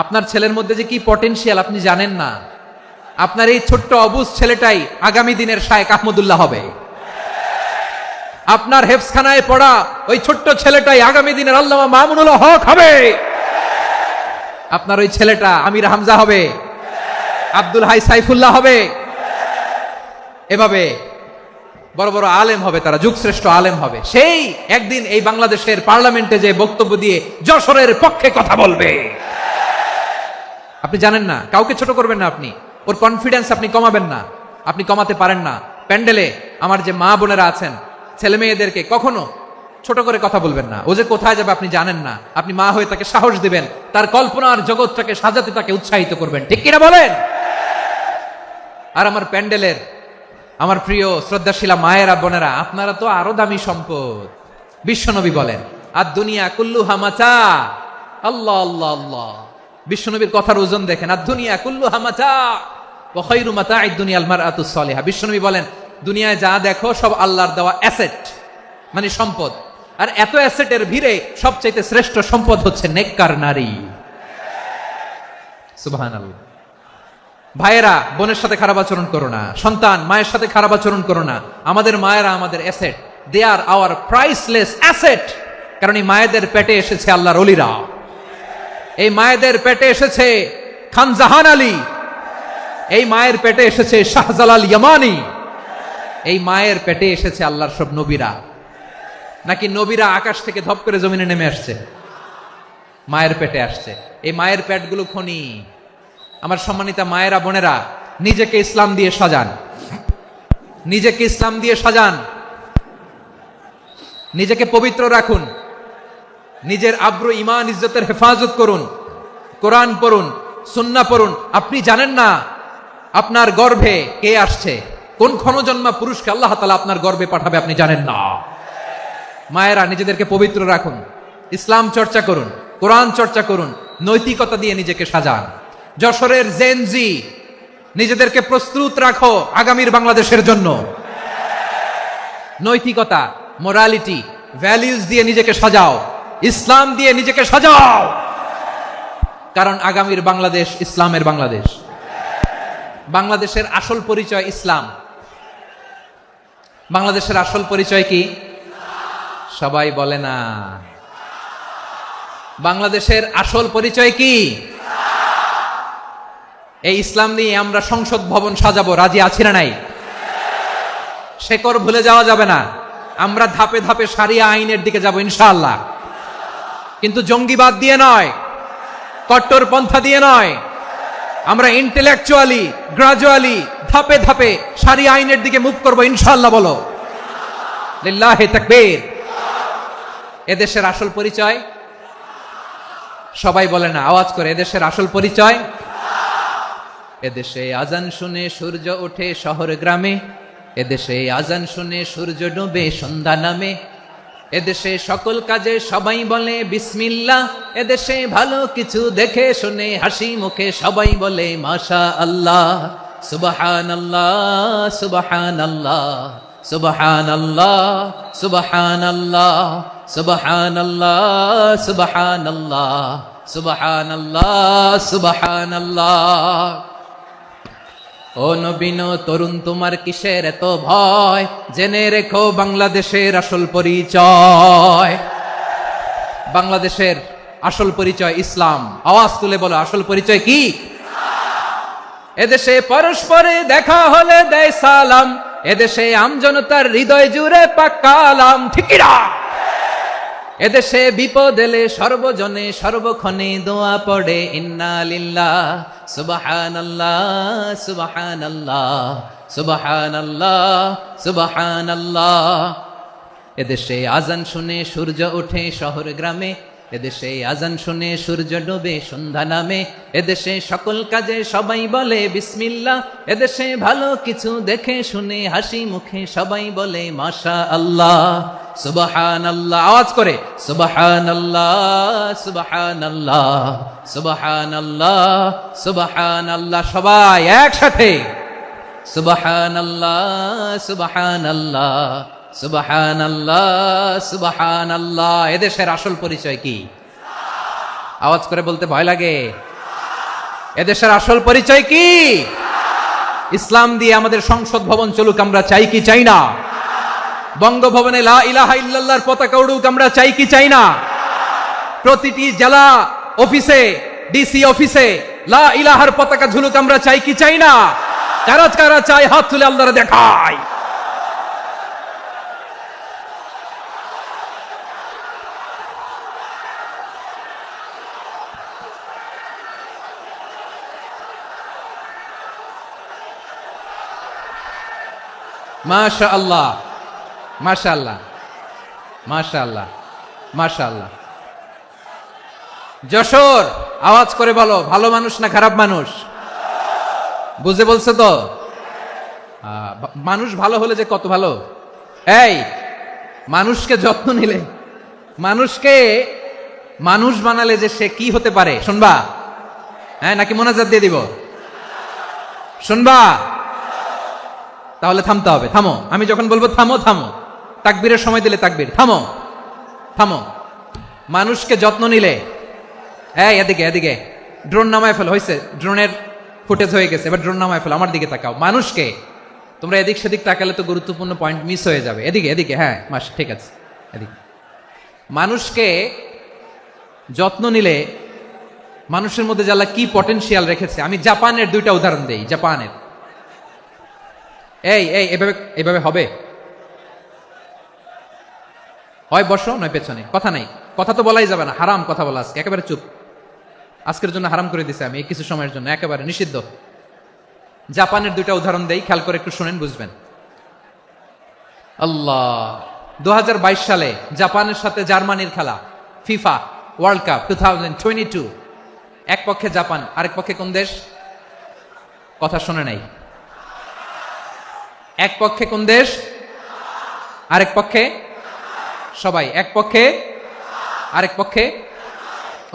আপনার ছেলের মধ্যে যে কি পটেনশিয়াল আপনি জানেন না। আপনার এই ছোট্ট অবুজ ছেলেটাই আগামী দিনের শায়েখ আহমদুল্লাহ হবে। আপনার হেফজখানায় পড়া ওই ছোট্ট ছেলেটাই আগামী দিনের আল্লামা মামুনুল হক হবে। আপনার ওই ছেলেটা আমির হামজা হবে, আব্দুল হাই সাইফুল্লাহ হবে। এভাবে বড় বড় আলেম হবে, তারা যুগশ্রেষ্ঠ আলেম হবে। সেই একদিন এই বাংলাদেশের পার্লামেন্টে যে বক্তব্য দিয়ে যশোরের পক্ষে কথা বলবে। আপনি জানেন না, কাউকে ছোট করবেন না, আপনি ওর কনফিডেন্স আপনি কমাবেন না, আপনি কমাতে পারেন না। প্যান্ডেলে আমার যে মা বোনেরা আছেন, ছেলে মেয়েদেরকে কখনো ছোট করে কথা বলবেন না। ও যে কোথায় যাবে আপনি জানেন না, আপনি মা হয়ে তাকে সাহস দিবেন, তার কল্পনার জগৎটাকে সাজাতে তাকে উৎসাহিত করবেন, ঠিক কিনা বলেন? আর আমার প্যান্ডেলের আমার প্রিয় শ্রদ্ধাশীলা মায়েরা বোনেরা, আপনারা তো আরো দামি সম্পদ। বিশ্বনবী বলেন, আর দুনিয়া কুল্লুহা মাতা। আল্লাহ আল্লাহ আল্লাহ, বিশ্বনবীর কথার ওজন দেখেন। আর দুনিয়া কুল্লুহা মাতা ওয়া খায়রু মাতা'আদ দুনিয়াল মারআতুস সালিহা। বিশ্বনবী বলেন, দুনিয়ায় যা দেখো সব আল্লাহর দেওয়া অ্যাসেট, মানে সম্পদ। আর এত অ্যাসেটের ভিড়ে সবচাইতে শ্রেষ্ঠ সম্পদ হচ্ছে নেককার নারী। সুবহানাল্লাহ। ভাইয়েরা বোনের সাথে খারাপ আচরণ করো না, সন্তান মায়ের সাথে খারাপ আচরণ করো না। আমাদের মায়েরা আমাদের asset, they are our priceless asset. কারণ এই মায়েদের পেটে এসেছে আল্লাহর ওলিরা, এই মায়েদের পেটে এসেছে খান জাহান আলী, এই মায়ের পেটে এসেছে শাহজালাল ইয়ামানি, এই মায়ের পেটে এসেছে আল্লাহর সব নবীরা। নাকি নবীরা আকাশ থেকে ধপ করে জমিনে নেমে আসছে? মায়ের পেটে আসছে। এই মায়ের পেটগুলো খনি। আমার সম্মানিতা মায়েরা বোনেরা, নিজেকে ইসলাম দিয়ে সাজান, নিজেকে ইসলাম দিয়ে সাজান, নিজেকে পবিত্র রাখুন, নিজের আব্রু ঈমান ইজ্জতের হেফাজত করুন, কোরআন পড়ুন, সুন্নাহ পড়ুন। আপনি জানেন না আপনার গর্ভে কে আসছে, কোন ক্ষণজন্মা পুরুষকে আল্লাহ তাআলা আপনার গর্ভে পাঠাবে, আপনি জানেন না। মায়েরা নিজেদেরকে পবিত্র রাখুন, ইসলাম চর্চা করুন, কোরআন চর্চা করুন, নৈতিকতা দিয়ে নিজেকে সাজান। যশোরের জেনজি, নিজেদেরকে প্রস্তুত রাখো আগামীর বাংলাদেশের জন্য। নৈতিকতা, মোরালিটি, ভ্যালিউজ দিয়ে নিজেকে সাজাও, ইসলাম দিয়ে নিজেকে সাজাও, কারণ আগামীর বাংলাদেশ ইসলামের বাংলাদেশ। বাংলাদেশের আসল পরিচয় ইসলাম। বাংলাদেশের আসল পরিচয় কি? সবাই বলে না। বাংলাদেশের আসল পরিচয় কি? এই ইসলাম নিয়ে আমরা সংসদ ভবন সাজাবো, রাজি আছি না নাই? শেকড় ভুলে যাওয়া যাবে না। আমরা ধাপে ধাপে শারিয়া আইনের দিকে যাব ইনশাআল্লাহ, কিন্তু জঙ্গিবাদ দিয়ে নয়, কট্টরপন্থা দিয়ে নয়। আমরা ইন্টেলেকচুয়ালি, গ্রাজুয়ালি, ধাপে ধাপে শারিয়া আইনের দিকে মুভ করবো ইনশাআল্লাহ। বলো লিল্লাহি তাকবীর। এদেশের আসল পরিচয় সবাই বলে না, আওয়াজ করে, এদেশের আসল পরিচয়। এদেশে আজান শুনে সূর্য ওঠে শহর গ্রামে, এদেশে আজান শুনে সূর্য ডুবে সন্ধ্যা নামে, এদেশে সকল কাজে সবাই বলে বিসমিল্লাহ, এদেশে ভালো কিছু দেখে শুনে হাসি মুখে সবাই বলে মাশা আল্লাহ, সুবহানাল্লাহ সুবহানাল্লাহ সুবহানাল্লাহ সুবহানাল্লাহ সুবহানাল্লাহ সুবহানাল্লাহ সুবহানাল্লাহ সুবহানাল্লাহ। ও নবীন তরুণ, তোমার কিসের এত ভয়? জেনে রেখো বাংলাদেশের আসল পরিচয়। বাংলাদেশের আসল পরিচয় ইসলাম। আওয়াজ তুলে বলো, আসল পরিচয় কি? এদেশে পরস্পরে দেখা হলে দেয় সালাম, এদেশে আমজনতার হৃদয় জুড়ে পাক্কালাম ঠিকিরা। এদেশে বিপদ এলে সর্বজনে সর্বক্ষণে দোয়া পড়ে ইন্না লিল্লাহ সুবহানাল্লাহ সুবহানাল্লাহ সুবহানাল্লাহ সুবহানাল্লাহ। এদেশে আজান শুনে সূর্য ওঠে শহর গ্রামে, এদেশে আজান শুনে সূর্য ডোবে সন্ধ্যা নামে, এদেশে সকল কাজে সবাই বলে বিসমিল্লাহ, এদেশে ভালো কিছু দেখে শুনে হাসি মুখে সবাই বলে মাশা আল্লাহ সুবহানাল্লাহ। আওয়াজ করে সুবহানাল্লাহ সুবহানাল্লাহ সুবহানাল্লাহ সুবহানাল্লাহ। সবাই একসাথে সুবহানাল্লাহ সুবহানাল্লাহ সুবহানাল্লাহ সুবহানাল্লাহ। এদেশের আসল পরিচয় কি? আওয়াজ করে বলতে ভয় লাগে। এদেশের আসল পরিচয় কি? ইসলাম দিয়ে আমাদের সংসদ ভবন চলুক, আমরা চাই কি চাই না? বঙ্গভবনে লা ইলাহা ইল্লাল্লাহর পতাকা উড়ুক, আমরা চাই কি চাই না? প্রতিটি জেলা অফিসে, ডিসি অফিসে লা ইলাহার পতাকা ঝুলুক, আমরা চাই কি চাই না? কারা কারা চাই হাত তুলে আল্লাহরে দেখায়। মাশাআল্লাহ মাশাআল্লাহ মাশাআল্লাহ মাশাআল্লাহ। যশোর আওয়াজ করে বলো, ভালো মানুষ না খারাপ মানুষ? বুঝে বলছে তো? মানুষ ভালো হলে যে কত ভালো। এই মানুষকে যত্ন নিলে, মানুষকে মানুষ বানালে যে সে কি হতে পারে শুনবা? হ্যাঁ নাকি মোনাজাত দিয়ে দিব? শুনবা? তাহলে থামতে হবে। থামো, আমি যখন বলবো থামো থামো, তাকবীরের সময় দিলে তাকবীর, থামো থামো। মানুষকে যত্ন নিলে, এই এদিকে এদিকে, ড্রোন নামায় ফেলো। হয়েছে, ড্রোনের ফুটেজ হয়ে গেছে, এবার ড্রোন নামায় ফেলো। আমার দিকে তাকাও। মানুষকে, তোমরা এদিক সেদিক তাকালে তো গুরুত্বপূর্ণ পয়েন্ট মিস হয়ে যাবে। এদিকে এদিকে, হ্যাঁ মাস ঠিক আছে, এদিকে। মানুষকে যত্ন নিলে মানুষের মধ্যে যারা কি পটেনশিয়াল রেখেছে, আমি জাপানের দুইটা উদাহরণ দেই। জাপানের, এই এই এভাবে এভাবে হবে, হয় বসো নয় পেছনে, কথা নাই, কথা তো বলাই যাবে না, হারাম কথা বলা আজকে, একেবারে চুপ। আজকের জন্য হারাম করে দিছি আমি, এই কিছু সময়ের জন্য একেবারে নিষিদ্ধ। জাপানের দুইটা উদাহরণ দেই, খেয়াল করে একটু শুনেন, বুঝবেন। আল্লাহ, 2022 সালে জাপানের সাথে জার্মানির খেলা, ফিফা ওয়ার্ল্ড কাপ 2022। এক পক্ষে জাপান, আরেক পক্ষে কোন দেশ? কথা শুনে নাই। এক পক্ষে কোন দেশ, আরেক পক্ষে সবাই, এক পক্ষে আরেক পক্ষে।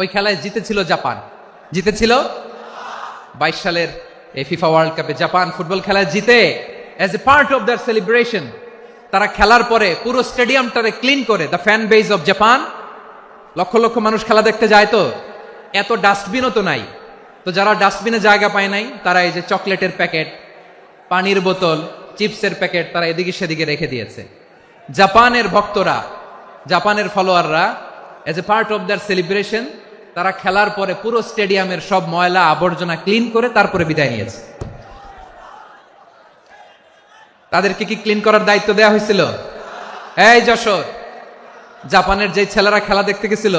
ওই খেলায় জিতেছিল জাপান, জিতেছিল 22 সালের এই ফিফা ওয়ার্ল্ড কাপে জাপান ফুটবল খেলায় জিতে। As a part of their celebration, তারা খেলার পরে পুরো স্টেডিয়ামটারে ক্লিন করে, the fan base of Japan. Lakh lakh মানুষ খেলা দেখতে যায়, তো এত ডাস্টবিনও তো নাই, তো যারা ডাস্টবিনে জায়গা পায় নাই, তারা এই যে চকলেটের প্যাকেট, পানির বোতল, চিপসের প্যাকেট তারা এদিকে সেদিকে রেখে দিয়েছে। জাপানের ভক্তরা, জাপানের ফলোয়াররা, as a part of their celebration, তারা খেলার পরে পুরো স্টেডিয়ামের সব ময়লা আবর্জনা ক্লিন করে তারপরে বিদায় নিয়েছে। তাদেরকে কি ক্লিন করার দায়িত্ব দেওয়া হয়েছিল? এই যশোর, জাপানের যে ছেলেরা খেলা দেখতে গেছিল,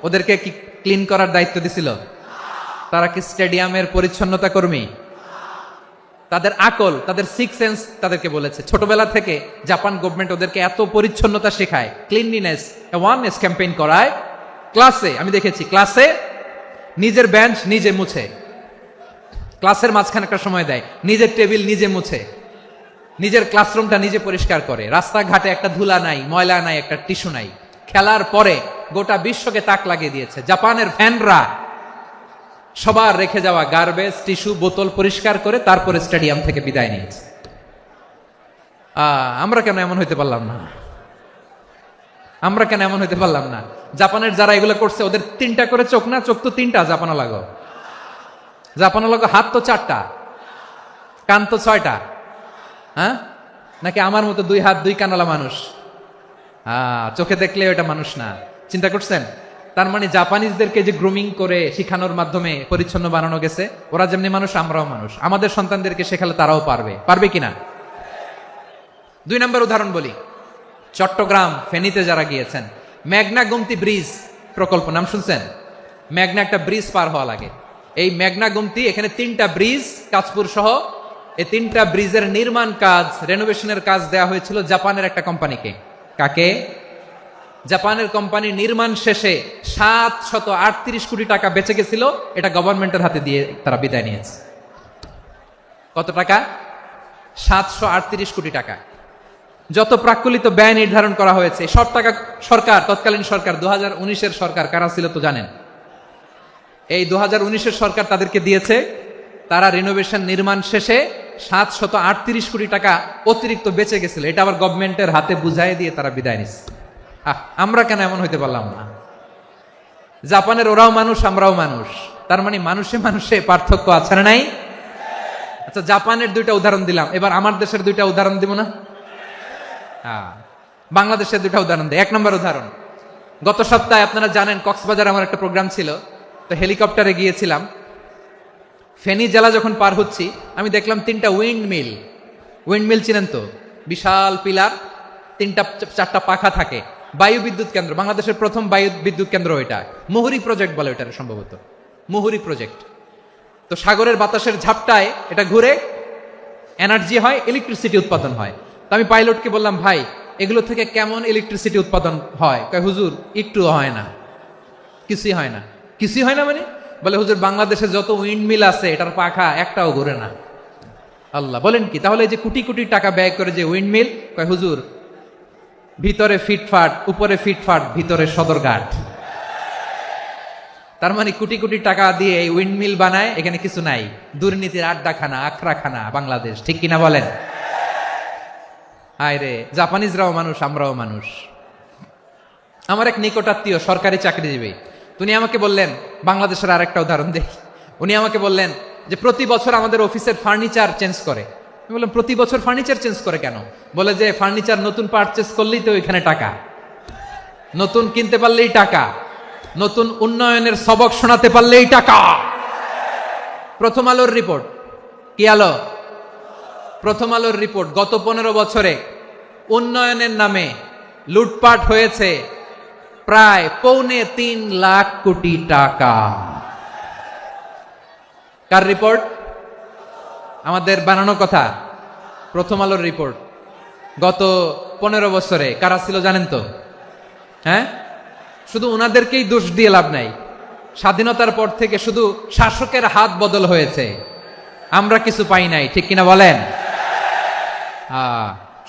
ওদেরকে কি ক্লিন করার দায়িত্ব দিছিল? তারা কি স্টেডিয়ামের পরিচ্ছন্নতা কর্মী? তাদের আকল, তাদের সিক্স সেন্স তাদেরকে বলেছে। ছোটবেলা থেকে জাপান গভর্নমেন্ট ওদেরকে এত পরিচ্ছন্নতা শেখায়, ক্লিনলিনেস অ্যাওয়ারনেস ক্যাম্পেইন করায়। ক্লাসে আমি দেখেছি, ক্লাসে নিজের বেঞ্চ নিজে মুছে, ক্লাসের মাঝখানে একটা সময় দেয়, নিজের টেবিল নিজে মুছে, নিজের ক্লাসরুমটা নিজে পরিষ্কার করে। রাস্তাঘাটে একটা ধুলা নাই, ময়লা নাই, একটা টিস্যু নাই। খেলার পরে গোটা বিশ্বকে তাক লাগিয়ে দিয়েছে। জাপানের ফ্যানরা সবার রেখে যাওয়া গার্বেজ, টিস্যু, বোতল পরিষ্কার করে তারপরে স্টেডিয়াম থেকে বিদায় নিয়েছে। আমরা কেন এমন হইতে পারলাম না? আমরা কেন এমন হইতে পারলাম না? জাপানের যারা এগুলো করছে, ওদের 3টা করে চোখ না? চোখ তো 3টা, জাপানো লাগো, জাপানো লাগো। হাত তো 4টা, কান তো 6টা। হ্যাঁ, নাকি আমার মতো 2 হাত 2 কানওয়ালা মানুষ? চোখে দেখলে ওটা মানুষ না। চিন্তা করছেন? তার মানে জাপানিজদেরকে যে গ্রুমিং করে শিখানোর মাধ্যমে পরিচ্ছন্ন বানানো গেছে, ওরা যেমনি মানুষ আমরাও মানুষ। আমাদের সন্তানদেরকে শেখালে তারাও পারবে, পারবে কিনা? 2 নম্বর উদাহরণ বলি, চট্টগ্রাম ফেনীতে যারা গিয়েছেন, মেঘনা গুমতি ব্রিজ প্রকল্প নাম শুনছেন? মেঘনা একটা ব্রিজ পার হওয়া লাগে। এই মেঘনা গুমতি, এখানে 3টা ব্রিজ কাঁচপুর সহ, এই 3টা ব্রিজের নির্মাণ কাজ, রেনোভেশনের কাজ দেওয়া হয়েছিল জাপানের একটা কোম্পানিকে। কাকে? জাপানের কোম্পানি। নির্মাণ শেষে 738 কোটি টাকা বেঁচে গেছিল, এটা গভর্নমেন্টের হাতে দিয়ে তারা বিদায় নিয়েছে। কত টাকা? 738 কোটি টাকা। যত প্রাক্কলিত ব্যয় নির্ধারণ করা হয়েছে সব টাকা সরকার, তৎকালীন সরকার 2019-এর সরকার, কারা ছিল তো জানেন? এই 2019-এর সরকার তাদেরকে দিয়েছে। তারা রিনোভেশন নির্মাণ শেষে 738 কোটি টাকা অতিরিক্ত বেঁচে গেছিল, এটা আবার গভর্নমেন্টের হাতে বুঝাই দিয়ে তারা বিদায় নিচ্ছে। আমরা কেন এমন হইতে পারলাম না? জাপানের ওরাও মানুষ, আমরাও মানুষ, তার মানে মানুষে মানুষে পার্থক্য আছে না নাই? আচ্ছা, জাপানের 2টা উদাহরণ দিলাম, এবার আমার দেশের 2টা উদাহরণ দিব না? বাংলাদেশের 2টা উদাহরণ দিই। 1 নম্বর উদাহরণ, গত সপ্তাহে আপনারা জানেন কক্সবাজার আমার একটা প্রোগ্রাম ছিল, তো হেলিকপ্টারে গিয়েছিলাম। ফেনী জেলা যখন পার হচ্ছি, আমি দেখলাম 3টা উইন্ডমিল। উইন্ডমিল চিনেন তো? বিশাল পিলার, 3টা-4টা পাখা থাকে। বায়ু বিদ্যুৎ কেন্দ্র, বাংলাদেশের প্রথম বায়ু বিদ্যুৎ কেন্দ্র এটা। মুহুরী প্রজেক্ট বলে ওটা সম্ভবত, মুহুরী প্রজেক্ট। তো সাগরের বাতাসের ঝাপটায় এটা ঘুরে এনার্জি হয়, ইলেকট্রিসিটি উৎপাদন হয়। তো আমি পাইলটকে বললাম, ভাই এগুলো থেকে কেমন ইলেকট্রিসিটি উৎপাদন হয়? কয়, হুজুর একটু হয় না, কিছুই হয় না। কিছুই হয় না মানে? বলে, হুজুর বাংলাদেশে যত উইন্ডমিল আছে এটার পাখা একটাও ঘুরে না। আল্লাহ, বলেন কি? তাহলে এই যে কোটি কোটি টাকা ব্যয় করে যে উইন্ডমিল, কয় হুজুর ভিতরে ফিটফাট, উপরে ফিটফাট, ভিতরে সদরঘাট। তার মানে কোটি কোটি টাকা দিয়ে এই উইন্ডমিল বানায়, এখানে কিছু নাই। দুর্নীতির আড্ডাখানা, আখড়াখানা বাংলাদেশ, ঠিক কিনা বলেন? হায় রে, জাপানিজরাও মানুষ, আমরাও মানুষ। আমার এক নিকটাত্মীয় সরকারি চাকরিজীবী, উনি আমাকে বললেন, বাংলাদেশের আরেকটা উদাহরণ দেই। উনি আমাকে বললেন যে প্রতি বছর আমাদের অফিসের ফার্নিচার চেঞ্জ করে। আমি বললাম, প্রতি বছর ফার্নিচার চেঞ্জ করে কেন? বলে যে ফার্নিচার নতুন পারচেজ করলেই তো এখানে টাকা, নতুন কিনতে পারলেই টাকা, নতুন উন্নয়নের সবক শোনাতে পারলেই টাকা। প্রথম আলোর রিপোর্ট, কি আলো? প্রথম আলোর রিপোর্ট, গত 15 বছরে উন্নয়নের নামে লুটপাট হয়েছে প্রায় 3.25 লাখ কোটি টাকা। কার রিপোর্ট? আমাদের বানানো কথা। প্রথম আলোর রিপোর্ট। গত 15 বছরে কারা ছিল জানেন তো? হ্যাঁ, শুধু ওনাদেরকেই দোষ দিয়ে লাভ নাই। স্বাধীনতার পর থেকে শুধু শাসকের হাত বদল হয়েছে, আমরা কিছু পাই নাই, ঠিক কিনা বলেন?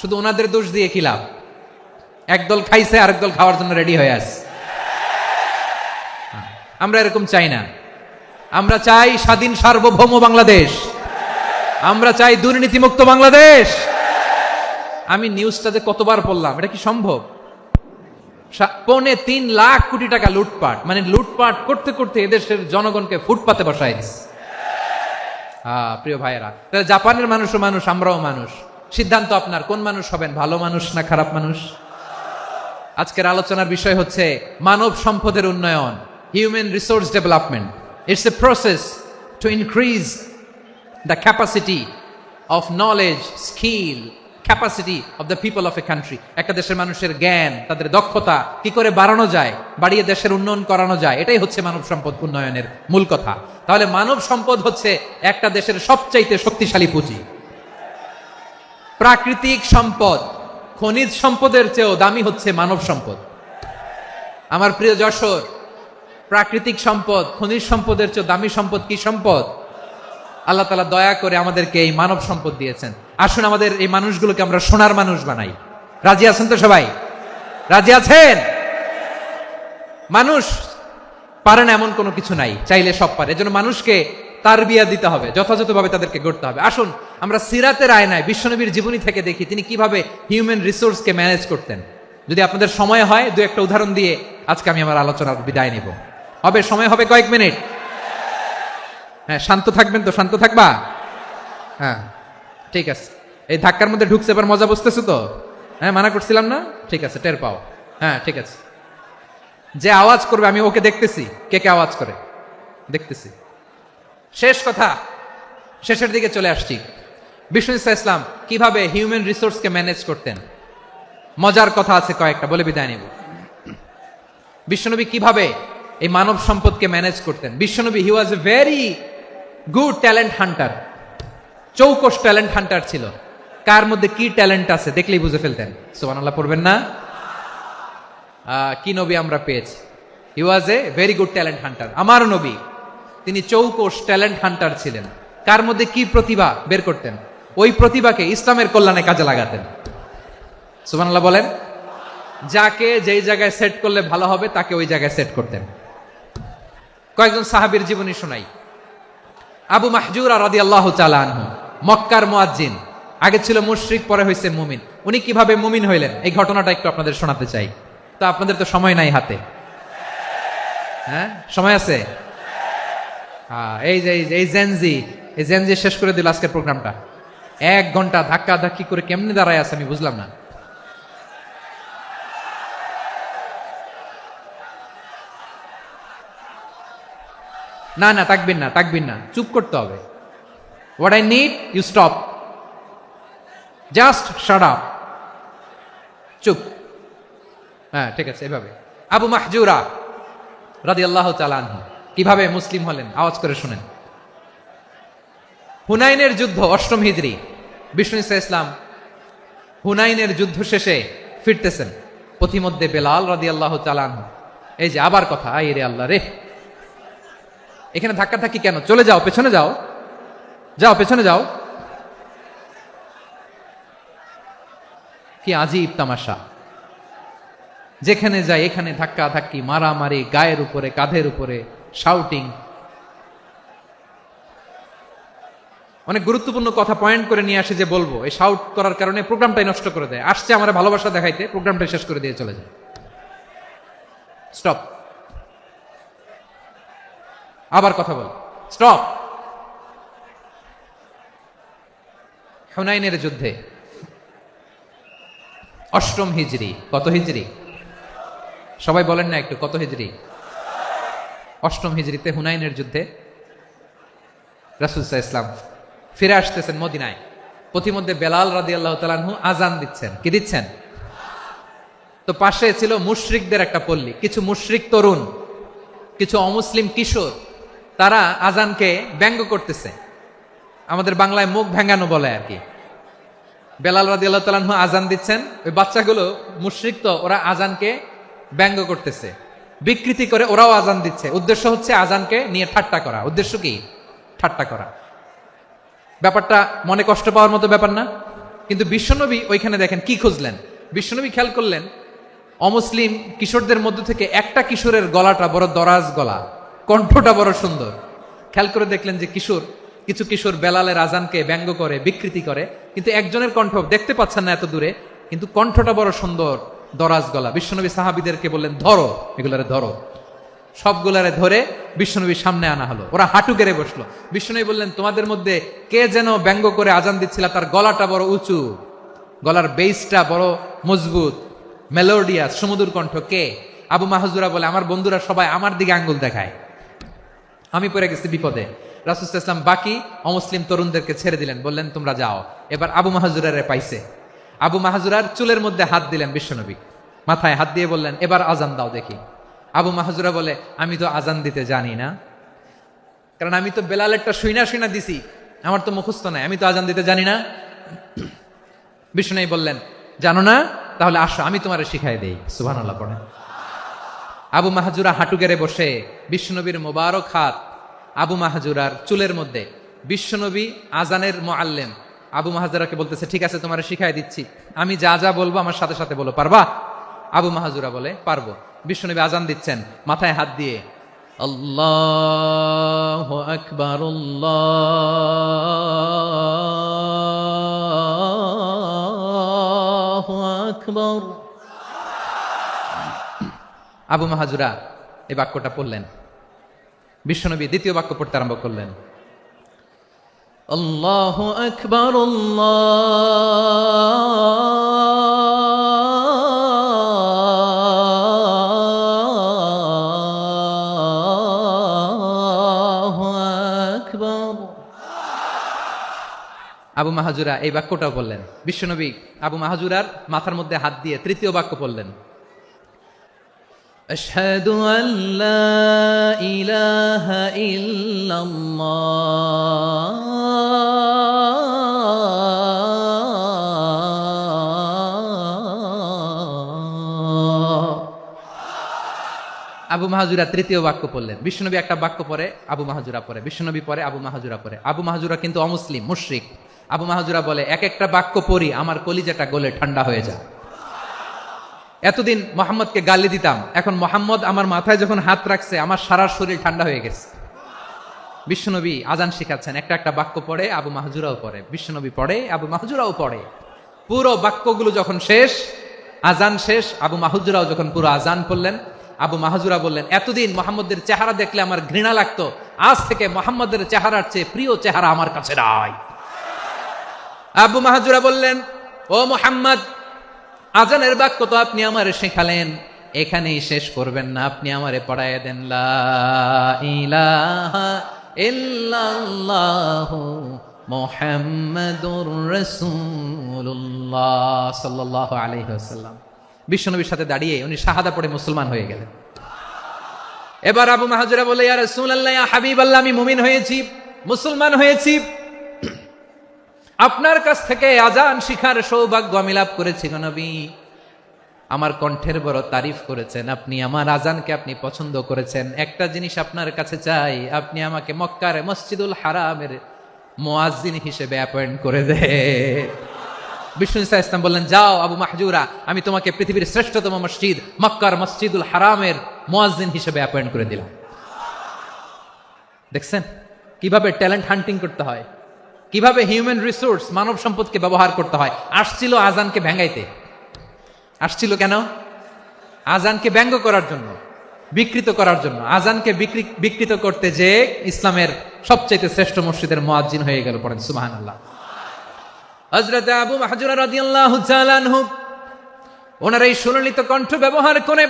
শুধু ওনাদের দোষ দিয়ে কি লাভ? একদল খাইছে, আরেক দল খাওয়ার জন্য রেডি হয়ে আছে। আমরা এরকম চাই না। আমরা চাই স্বাধীন সার্বভৌম বাংলাদেশ, আমরা চাই দুর্নীতিমুক্ত বাংলাদেশ। আমি নিউজটা যে কতবার পড়লাম, এটা কি সম্ভব? 3.25 লাখ কোটি টাকা লুটপাট, মানে লুটপাট করতে করতে এদেশের জনগণকে ফুটপাতে বসায় দিচ্ছে। প্রিয় ভাইয়েরা, তাহলে জাপানের মানুষও মানুষ, আমরাও মানুষ। সিদ্ধান্ত আপনার, কোন মানুষ হবেন, ভালো মানুষ না খারাপ মানুষ? আজকের আলোচনার বিষয় হচ্ছে মানব সম্পদের উন্নয়ন, human resource development. It's a process to increase the capacity of knowledge, skill, capacity of the people of a country. একটা দেশের মানুষের জ্ঞান, তাদের দক্ষতা কি করে বাড়ানো যায়, বাড়িয়ে দেশের উন্নয়ন করানো যায়, এটাই হচ্ছে মানব সম্পদ উন্নয়নের মূল কথা। তাহলে মানব সম্পদ হচ্ছে একটা দেশের সবচাইতে শক্তিশালী পুঁজি। প্রাকৃতিক সম্পদ, খনিজ সম্পদের চেয়েও দামি হচ্ছে মানব সম্পদ। আমার প্রিয় যশোর, প্রাকৃতিক সম্পদ, খনিজ সম্পদের চেয়ে দামি সম্পদ কি সম্পদ? আল্লাহ তাআলা দয়া করে আমাদেরকে এই মানব সম্পদ দিয়েছেন। আসুন আমাদের এই মানুষগুলোকে আমরা সোনার মানুষ বানাই। রাজি আছেন তো সবাই? রাজি আছেন? মানুষ পারে না এমন কোনো কিছু নাই, চাইলে সব পারে। এজন্য মানুষকে তারবিয়া দিতে হবে, যথাযথভাবে তাদেরকে গড়তে হবে। আসুন আমরা সিরাতের আয়নায় বিশ্বনবীর জীবনী থেকে দেখি তিনি কিভাবে হিউম্যান রিসোর্সকে ম্যানেজ করতেন। যদি আপনাদের সময় হয়, 2-1টা উদাহরণ দিয়ে আজকে আমি আমার আলোচনার বিদায় নিব। হবে? সময় হবে কয়েক মিনিট? হ্যাঁ, শান্ত থাকবেন তো? শান্ত থাকবা? হ্যাঁ, ঠিক আছে। এই ধাক্কার মধ্যে ঢুকছে, এবার মজা বুঝতেছো তো? হ্যাঁ, মানা করছিলাম না? ঠিক আছে, টের পাও। হ্যাঁ, ঠিক আছে। যে আওয়াজ করবে আমি ওকে দেখতেছি, কে কে আওয়াজ করে দেখতেছি। শেষ কথা, শেষের দিকে চলে আসছি। বিষ্ণু ইসা ইসলাম কিভাবে হিউম্যান রিসোর্সকে ম্যানেজ করতেন, মজার কথা আছে কয়েকটা, বলে বিদায় নেব। বিশ্বনবী কিভাবে এই মানব সম্পদকে ম্যানেজ করতেন। বিশ্বনবী he was a very good talent hunter, চৌকস ট্যালেন্ট হান্টার ছিল। কার মধ্যে কি ট্যালেন্ট আছে দেখলেই বুঝে ফেলতেন। সুবহানাল্লাহ পড়বেন না? কি নবী আমরা পেয়েছি। He was a very good talent hunter. আমার নবী তিনি চৌকস ট্যালেন্ট হান্টার ছিলেন। কার মধ্যে কি প্রতিভা বের করতেন, ওই প্রতিভাকে ইসলামের কল্যাণে কাজে লাগাতেন। সুবহানাল্লাহ বলেন। যাকে যেই জায়গায় সেট করলে ভালো হবে তাকে ওই জায়গায় সেট করতেন। কয়েকজন সাহাবীর জীবনী শোনাই। আবু মাহজুরা রাদিয়াল্লাহু তাআলা আনহু, মক্কার মুয়াজ্জিন, আগে ছিল মুশরিক, পরে হয়েছে মুমিন। উনি কিভাবে মুমিন হইলেন এই ঘটনাটা একটু আপনাদের শোনাতে চাই। তো আপনাদের তো সময় নাই হাতে, হ্যাঁ সময় আছে? এই জেনজি শেষ করে দিল আজকের প্রোগ্রামটা। 1 ঘন্টা ধাক্কা ধাক্কি করে কেমনে দাঁড়ায় আছে আমি বুঝলাম না। না না তাকবির না, চুপ করতে হবে। What I need you stop, just shut up, চুপ। হ্যাঁ ঠিক আছে, এভাবে। আবু মাহজুরা রাদিয়াল্লাহু তাআলা আনহু কিভাবে মুসলিম হলেন আওয়াজ করে শুনেন। হুনাইনের যুদ্ধ 8ম হিজরি, বিষ্ণু ইসা ইসলাম হুনাইনের যুদ্ধ শেষে ফিরতেছেন। পথিমধ্যে বেলাল রাদিয়াল্লাহু তাআলা আনহু, এই যে আবার কথা, আই রে আল্লাহ রে, এখানে ধাক্কা ধাক্কি কেন? চলে যাও, পেছনে যাও, পেছনে যাও। কি আজীব তামাশা, যেখানে যায় এখানে ধাক্কা ধাক্কি, মারামারি, গায়ের উপরে কাঁধের উপরে শাউটিং। অনেক গুরুত্বপূর্ণ কথা পয়েন্ট করে নিয়ে আসে যে বলবো, এই শাউট করার কারণে প্রোগ্রামটাই নষ্ট করে দেয়। আসছে আমার ভালোবাসা দেখাইতে, প্রোগ্রামটাই শেষ করে দিয়ে চলে যায়। স্টপ, আবার কথা বল, স্টপ। হুনাইনের যুদ্ধে 8ম হিজরি, কত হিজরি সবাই বলেন না একটু, কত হিজরি? 8ম হিজরিতে হুনাইনের যুদ্ধে রাসূল সাল্লাল্লাহু আলাইহি ওয়াসাল্লাম ফিরে আসতেছেন মদিনায়। পথিমধ্যে বেলাল রাদিয়াল্লাহু তাআলা আনহু আজান দিচ্ছেন। কি দিচ্ছেন? তো পাশে ছিল মুশরিকদের একটা পল্লী, কিছু মুশরিক তরুণ, কিছু অমুসলিম কিশোর, তারা আজানকে ব্যঙ্গ করতেছে। আমাদের বাংলায় মুখ ভেঙ্গানো বলে আর কি। বেলাল রাদিয়াল্লাহু তাআলা আনহু আজান দিচ্ছেন, ওই বাচ্চাগুলো মুশরিক, তো ওরা আজানকে ব্যঙ্গ করতেছে, বিকৃতি করে ওরাও আজান দিচ্ছে। উদ্দেশ্য হচ্ছে আজানকে নিয়ে ঠাট্টা করা। উদ্দেশ্য কি? ঠাট্টা করা। ব্যাপারটা মনে কষ্ট পাওয়ার মতো ব্যাপার না? কিন্তু বিশ্বনবী ওইখানে দেখেন কি খুঁজলেন। বিশ্বনবী খেয়াল করলেন অমুসলিম কিশোরদের মধ্য থেকে একটা কিশোরের গলাটা বড় দরাজ গলা, কণ্ঠটা বড় সুন্দর। খেয়াল করে দেখলেন যে কিছু কিশোর বেলালের আজানকে ব্যঙ্গ করে, বিকৃতি করে, কিন্তু একজনের কণ্ঠ দেখতে পাচ্ছেন না এত দূরে, কিন্তু কণ্ঠটা বড় সুন্দর, দরাজ গলা। বিশ্বনবী সাহাবীদেরকে বললেন, ধরো এগুলারে, ধরো। সবগুলারে ধরে বিশ্বনবীর সামনে আনা হলো। ওরা হাঁটু গেড়ে বসলো। বিশ্বনবী বললেন, তোমাদের মধ্যে কে যেন ব্যঙ্গ করে আজান দিচ্ছিল, তার গলাটা বড় উঁচু, গলার বেসটা বড় মজবুত, মেলোডিয়াস, সুমধুর কণ্ঠ, কে? আবু মাহজুরা বলে, আমার বন্ধুরা সবাই আমার দিকে আঙ্গুল দেখায়, আমি পড়ে গেছি বিপদে। রাসূল সাল্লাল্লাহু আলাইহি ওয়াসাল্লাম বাকি অমুসলিম তরুণদেরকে ছেড়ে দিলেন, বললেন তোমরা যাও। এবার আবু মাহজুরারে পাইছে। আবু মাহজুরার চুলের মধ্যে হাত দিলেন বিশ্বনবী, মাথায় হাত দিয়ে বললেন, এবার আজান দাও দেখি। আবু মাহজুরা বলে, আমি তো আজান দিতে জানি না, কারণ আমি তো বেলালেরটা শুইনা দিছি, আমার তো মুখস্থ নাই, আমি তো আজান দিতে জানি না। বিশ্বনবী বললেন, জানো না? তাহলে আসো, আমি তোমারে শিখাই দেই। সুবহানাল্লাহ পড়েন। আবু মাহজুরা হাঁটু গেড়ে বসে, বিশ্বনবীর মোবারক হাত আবু মাহজুরার চুলের মধ্যে। বিশ্বনবী আজানের মুআল্লিম আবু মাহজুরাকে বলতেছে, ঠিক আছে তোমারে শিখাই দিচ্ছি, আমি যা যা বলবো আমার সাথে সাথে বলো, পারবা? আবু মাহজুরা বলে, পারবো। বিশ্বনবী আজান দিচ্ছেন, মাথায় হাত দিয়ে আল্লাহু আকবার, আল্লাহু আকবার। আবু মাহজুরা এই বাক্যটা পড়লেন। বিশ্বনবী দ্বিতীয় বাক্য পড়তে আরম্ভ করলেন, আল্লাহু আকবার, আল্লাহু আকবার। আবু মাহাজুরা এই বাক্যটাও বললেন। বিশ্বনবী আবু মাহাজুরার মাথার মধ্যে হাত দিয়ে তৃতীয় বাক্য বললেন, আশহাদু আল্লা ইলাহা ইল্লাল্লাহ। আবু মাহাজুরা তৃতীয় বাক্য পড়লেন। বিশ্বনবী একটা বাক্য পরে আবু মাহাজুরা পরে, বিশ্বনবী পরে আবু মাহাজুরা পরে। আবু মাহাজুরা কিন্তু অমুসলিম, মুশরিক। আবু মাহাজুরা বলে, এক একটা বাক্য পড়ি আমার কলিজাটা গলে ঠান্ডা হয়ে যায়। এতদিন মোহাম্মদকে গালি দিতাম, এখন মোহাম্মদ আমার মাথায় যখন হাত রাখছে আমার সারা শরীর ঠান্ডা হয়ে গেছে। বিশ্বনবী আজান শিখাচ্ছেন, একটা একটা বাক্য পড়ে আবু মাহাজুরাও পড়ে, বিশ্বনবী পড়ে আবু মাহাজুরাও পড়ে। পুরো বাক্যগুলো যখন শেষ, আজান শেষ, আবু মাহাজুরাও যখন পুরো আজান পড়লেন, আবু মাহাজুরা বললেন, এতদিন মোহাম্মদের চেহারা দেখলে আমার ঘৃণা লাগতো, আজ থেকে মোহাম্মদের চেহারার চেয়ে প্রিয় চেহারা আমার কাছে নাই। আবু মাহাজুরা বললেন, ও মোহাম্মদ, আজানের বাক্য তো আপনি আমারে শেখালেন, এখানেই শেষ করবেন না, আপনি আমারে পড়ায় দেন, লা ইলাহা ইল্লাল্লাহু মুহাম্মাদুর রাসূলুল্লাহ সাল্লাল্লাহু আলাইহি ওয়াসাল্লাম। বিশ্বনবীর সাথে দাঁড়িয়ে উনি শাহাদা পড়ে মুসলমান হয়ে গেলেন। এবার আবু মাহাজুরা বলে, ইয়া রাসূলুল্লাহ, ইয়া হাবিবাল্লাহ, আমি মুমিন হয়েছি, মুসলমান হয়েছি, আপনার কাছ থেকে আজান শিখার সৌভাগ্য আমি লাভ করেছি গো নবী। আমার কণ্ঠের বড় তারিফ করেছেন আপনি, আমার আজানকে আপনি পছন্দ করেছেন। একটা জিনিস আপনার কাছে চাই, আপনি আমাকে মক্কার মসজিদুল হারামের মুয়াজ্জিন হিসেবে অ্যাপয়েন্ট করে দে। বিষ্ণু ইসা ইসলাম বললেন, যাও আবু মাহজুরা, আমি তোমাকে পৃথিবীর শ্রেষ্ঠতম মসজিদ মক্কার মসজিদুল হারামের মুয়াজ্জিন হিসেবে অ্যাপয়েন্ট করে দিলাম। দেখছেন কিভাবে ট্যালেন্ট হান্টিং করতে হয়, কিভাবে হিউম্যান রিসোর্স মানব সম্পদকে ব্যবহার করতে হয়। আসছিল আজানকে ভেঙ্গাইতে, আসছিল কেন? আজানকে ব্যঙ্গ করার জন্য, বিকৃত করার জন্য। আজানকে বিকৃত করতে যে ইসলামের সবচেয়ে শ্রেষ্ঠ মসজিদের মুয়াজ্জিন হয়ে গেল। পড়েন সুবহানাল্লাহ। হযরত আবু মাহজুরা রাদিয়াল্লাহু তাআলা আনহু ওনার এই সুললিত কণ্ঠ ব্যবহার করে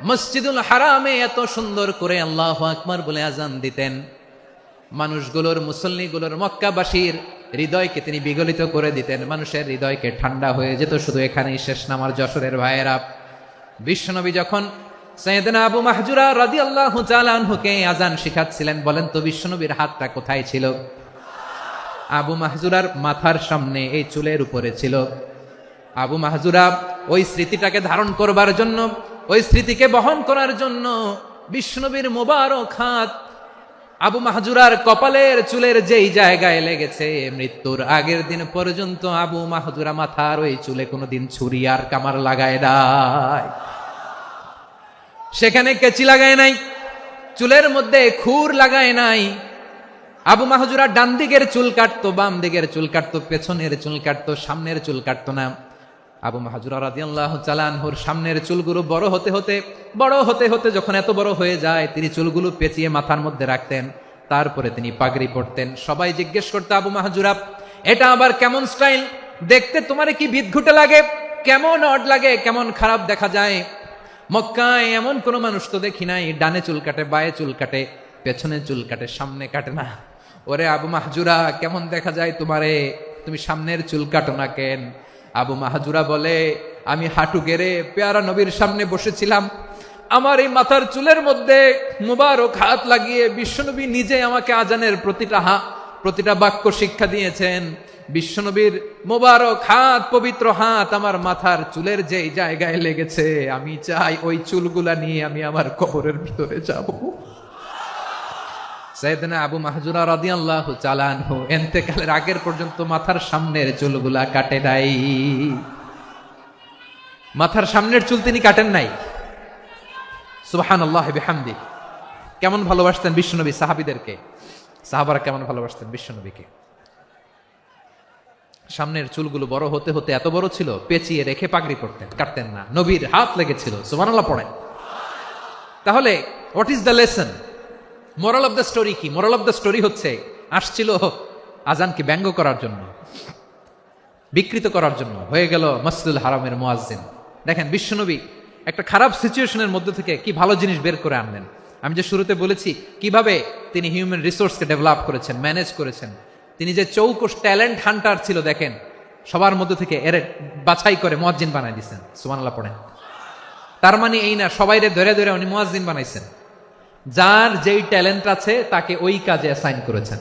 মসজিদুল হারামে এত সুন্দর করে আল্লাহু আকবার বলে আজান দিতেন। মানুষগুলোর, মুসল্লিগুলোর, মক্কাবাসীর হৃদয়কে তিনি বিগলিত করে দিতেন, মানুষের হৃদয়কে ঠান্ডা হয়ে যেত। শুধু এখানেই শেষ না আমার যশোরের ভাইয়েরা। বিশ্বনবী যখন সাইয়েদনা আবু মাহজুরা রাদিয়াল্লাহু তাআলা আনহুকে আজান শিখাচ্ছিলেন, বলেন তো বিশ্বনবীর হাতটা কোথায় ছিল? আবু মাহজুরার মাথার সামনে, এই চুলের উপরে ছিল। আবু মাহজুরা ওই স্মৃতিটাকে ধারণ করবার জন্য, ওই স্মৃতিকে বহন করার জন্য বিশ্বনবীর মোবারক হাত আবু মাহজুরার কপালের চুলের যেই জায়গায় লেগেছে, মৃত্যুর আগের দিন পর্যন্ত আবু মাহজুরা মাথার ওই চুলে কোনোদিন ছুরি আর কামার লাগায় নাই, সেখানে কেচি লাগায় নাই, চুলের মধ্যে খুর লাগায় নাই। আবু মাহজুরা ডান দিকের চুল কাটতো, বাম দিকের চুল কাটতো, পেছনের চুল কাটতো, সামনের চুল কাটতো না। আবু মাহজুরা রাদিয়াল্লাহু তাআলা আনহুর সামনের চুলগুলো বড় হতে হতে যখন এত বড় হয়ে যায়, তিনি চুলগুলো পেঁচিয়ে মাথার মধ্যে রাখতেন, তারপরে তিনি পাগড়ি পরতেন। সবাই জিজ্ঞেস করতো, আবু মাহজুরা, এটা আবার কেমন স্টাইল? দেখতে তোমার কি বিদঘুটে লাগে? কেমন অড লাগে? কেমন খারাপ দেখা যায়? মক্কায় এমন কোন মানুষ তো দেখি নাই, ডানে চুল কাটে, বায়ে চুল কাটে, পেছনে চুল কাটে, সামনে কাটে না। ওরে আবু মাহজুরা, কেমন দেখা যায় তোমারে? তুমি সামনের চুল কাটো না কেন? আবু মাহজুরা বলে, আমি হাঁটু গেড়ে পেয়ারা নবীর সামনে বসেছিলাম, আমার এই মাথার চুলের মধ্যে মুবারক হাত লাগিয়ে বিশ্বনবী নিজে আমাকে আজানের প্রতিটা বাক্য শিক্ষা দিয়েছেন। বিশ্বনবীর মুবারক হাত, পবিত্র হাত আমার মাথার চুলের যেই জায়গায় লেগেছে, আমি চাই ওই চুলগুলা নিয়ে আমি আমার কবরের ভিতরে যাব। সাইয়েদনা আবু মাহজুরা রাদিয়াল্লাহু তাআলা আনহু ইন্তেকালের আগের পর্যন্ত মাথার সামনের চুলগুলা কাটে নাই। মাথার সামনের চুল তিনি কাটেন নাই। সুবহানাল্লাহি বিহামদি। কেমন ভালোবাসতেন বিশ্বনবী সাহাবীদেরকে, সাহাবারা কেমন ভালোবাসতেন বিশ্বনবীকে। সামনের চুলগুলো বড় হতে হতে এত বড় ছিল, পেঁচিয়ে রেখে পাগড়ি পরতেন, কাটতেন না। নবীর হাত লেগেছিল। সুবহানাল্লাহ পড়েন। তাহলে what is the lesson? Moral of the story কি? মোরাল অফ দ্য স্টোরি হচ্ছে, আসছিল আজানকে ব্যঙ্গ করার জন্য, বিকৃত করার জন্য, হয়ে গেল মসজিদুল হারামের মুয়াজ্জিন। দেখেন বিশ্বনবী একটা খারাপ সিচুয়েশনের মধ্যে থেকে কি ভালো জিনিস বের করে আনলেন। আমি যে শুরুতে বলেছি কিভাবে তিনি হিউম্যান রিসোর্সকে ডেভেলপ করেছেন, ম্যানেজ করেছেন, তিনি যে চৌকস ট্যালেন্ট হান্টার ছিল দেখেন, সবার মধ্যে থেকে এর বাছাই করে মুয়াজ্জিন বানাই দিচ্ছেন। সুবহানাল্লাহ পড়েন। তার মানে এই না সবাইরে ধরে ধরে উনি মুয়াজ্জিন বানাইছেন। যার যেই ট্যালেন্ট আছে তাকে ওই কাজে অ্যাসাইন করেছেন,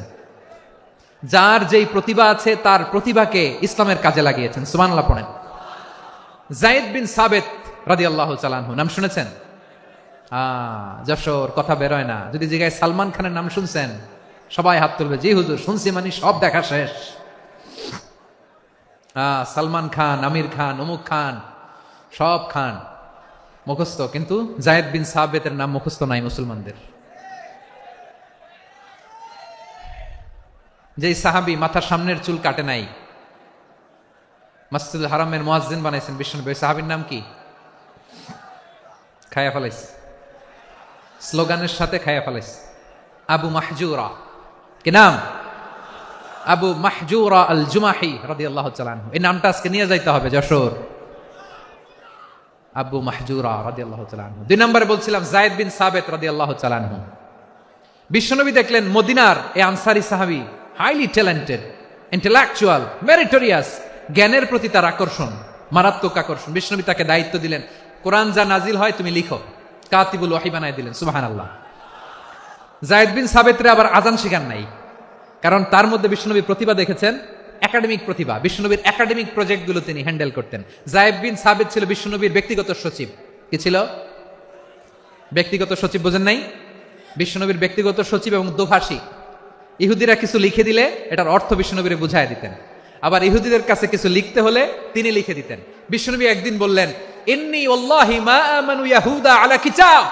যার যেই প্রতিভা আছে তার প্রতিভাকে ইসলামের কাজে লাগিয়েছেন। সুবহানাল্লাহ পড়েন। যায়েদ বিন সাবিত রাদিয়াল্লাহু তাআলা আনহু নাম শুনেছেন? যশোর কথা বেরোয় না। যদি জিজ্ঞাসা সালমান খানের নাম শুনছেন, সবাই হাত তুলবে, জি হুজুর শুনছি, মানে সব দেখা শেষ। সালমান খান, আমির খান, অমুক খান, সব খান মুখস্থ, কিন্তু যায়েদ বিন সাবিতের নাম মুখস্থ নাই মুসলমানদের। যেই সাহাবী মাথার সামনের চুল কাটে নাই, মসজিদুল হারামের মুয়াজ্জিন বানাইছেন বিশ্বনবী, ওই সাহাবীর নাম কি? খায়া ফেলাইস, স্লোগানের সাথে খায়া ফেলাইস। আবু মাহজুরা। কি নাম? আবু মাহজুরা আল জুমাহি রাদিয়াল্লাহু তাআলা আনহু। এই নামটা আজকে নিয়ে যাইতে হবে যশোর। আবু মাহজুরা রাদিয়াল্লাহু তাআলা আনহু। 2 নম্বরে বলছিলাম যায়েদ বিন সাবিত রাদিয়াল্লাহু তাআলা আনহু। বিশ্বনবী দেখলেন মদিনার এই আনসারী সাহাবী হাইলি ট্যালেন্টেড, ইন্টেলেকচুয়াল, মেরিটোরিয়াস, জ্ঞানের প্রতি তার আকর্ষণ, মারাত্মক আকর্ষণ। বিশ্বনবী তাকে দায়িত্ব দিলেন, কোরআন যা নাজিল হয় তুমি লিখো, কাতিবুল ওয়াহি বানায় দিলেন। সুবহানাল্লাহ। যায়েদ বিন সাবিতরে আবার আজান শিখান নাই, কারণ তার মধ্যে বিশ্বনবী প্রতিভা দেখেছেন, একাডেমিক প্রতিভা। বিশ্বনবীর একাডেমিক প্রজেক্টগুলো তিনি হ্যান্ডেল করতেন। যায়েদ বিন সাবিত ছিল বিশ্বনবীর ব্যক্তিগত সচিব। কি ছিল? ব্যক্তিগত সচিব। বোঝেন নাই? বিশ্বনবীর ব্যক্তিগত সচিব এবং দোভাষী। ইহুদিরা কিছু লিখে দিলে এটার অর্থ বিশ্বনবীরে বুঝায় দিতেন, আবার ইহুদিদের কাছে কিছু লিখতে হলে তিনি লিখে দিতেন। বিশ্বনবী একদিন বললেন, ইন্নী ওয়াল্লাহি মা আমানু ইয়াহুদা আলা কিতাব।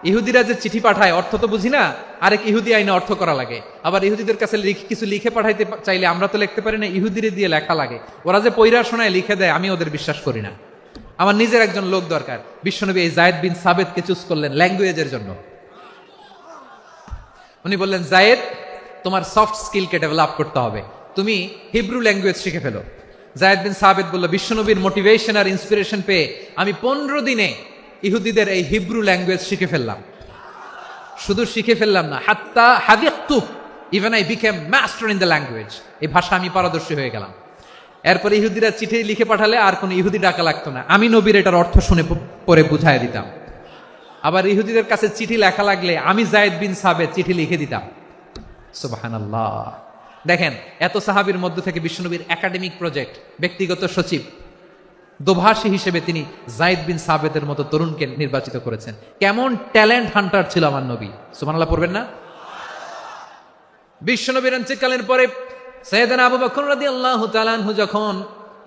ইহুদিরা যে চিঠি পাঠায় অর্থ তো বুঝি না, আরেক ইহুদি আইনে অর্থ করা লাগে। আবার ইহুদিদের কাছে কিছু লিখে পাঠাইতে চাইলে আমরা তো লিখতে পারি না, ইহুদিরে দিয়ে লেখা লাগে। ওরা যে পয়রা শোনায় লিখে দেয়, আমি ওদের বিশ্বাস করি না, আমার নিজের একজন লোক দরকার। বিশ্বনবী এই যায়েদ বিন সাবিতকে চুজ করলেন ল্যাঙ্গুয়েজের জন্য। উনি বললেন, যায়েদ তোমার সফট স্কিলকে ডেভেলপ করতে হবে, তুমি হিব্রু ল্যাঙ্গুয়েজ শিখে ফেলো। যায়েদ বিন সাবিত বলল, বিশ্বনবীর মোটিভেশন আর ইন্সপিরেশন পেয়ে আমি 15 দিনে ইহুদিদের এই হিব্রু ল্যাঙ্গুয়েজ শিখে ফেললাম। শুধু শিখে ফেললাম না, হাত্তা হাদিকতু, even I became master in the language. এই ভাষা আমি পারদর্শী হয়ে গেলাম। এরপর ইহুদিরা চিঠি লিখে পাঠালে আর কোনো ইহুদি ডাকা লাগতো না, আমি নবীর এটার অর্থ শুনে পরে বুঝাই দিতাম। আবার ইহুদিদের কাছে চিঠি লেখা লাগলে আমি যায়েদ বিন সাবিত চিঠি লিখে দিতাম। সুবহানাল্লাহ। দেখেন, এত সাহাবীর মধ্য থেকে বিশ্বনবীর একাডেমিক প্রজেক্ট, ব্যক্তিগত সচিব, দোভাষী হিসেবে তিনি যায়েদ বিন সাবিতের মতো তরুণকে নির্বাচিত করেছেন। কেমন ট্যালেন্ট হান্টার ছিল আমার নবী। সুবহানাল্লাহ পড়বেন না? বিশ্বনবীর ইন্তেকালের পরে সাইয়েদনা আবু বকর রাদিয়াল্লাহু তাআলা আনহু যখন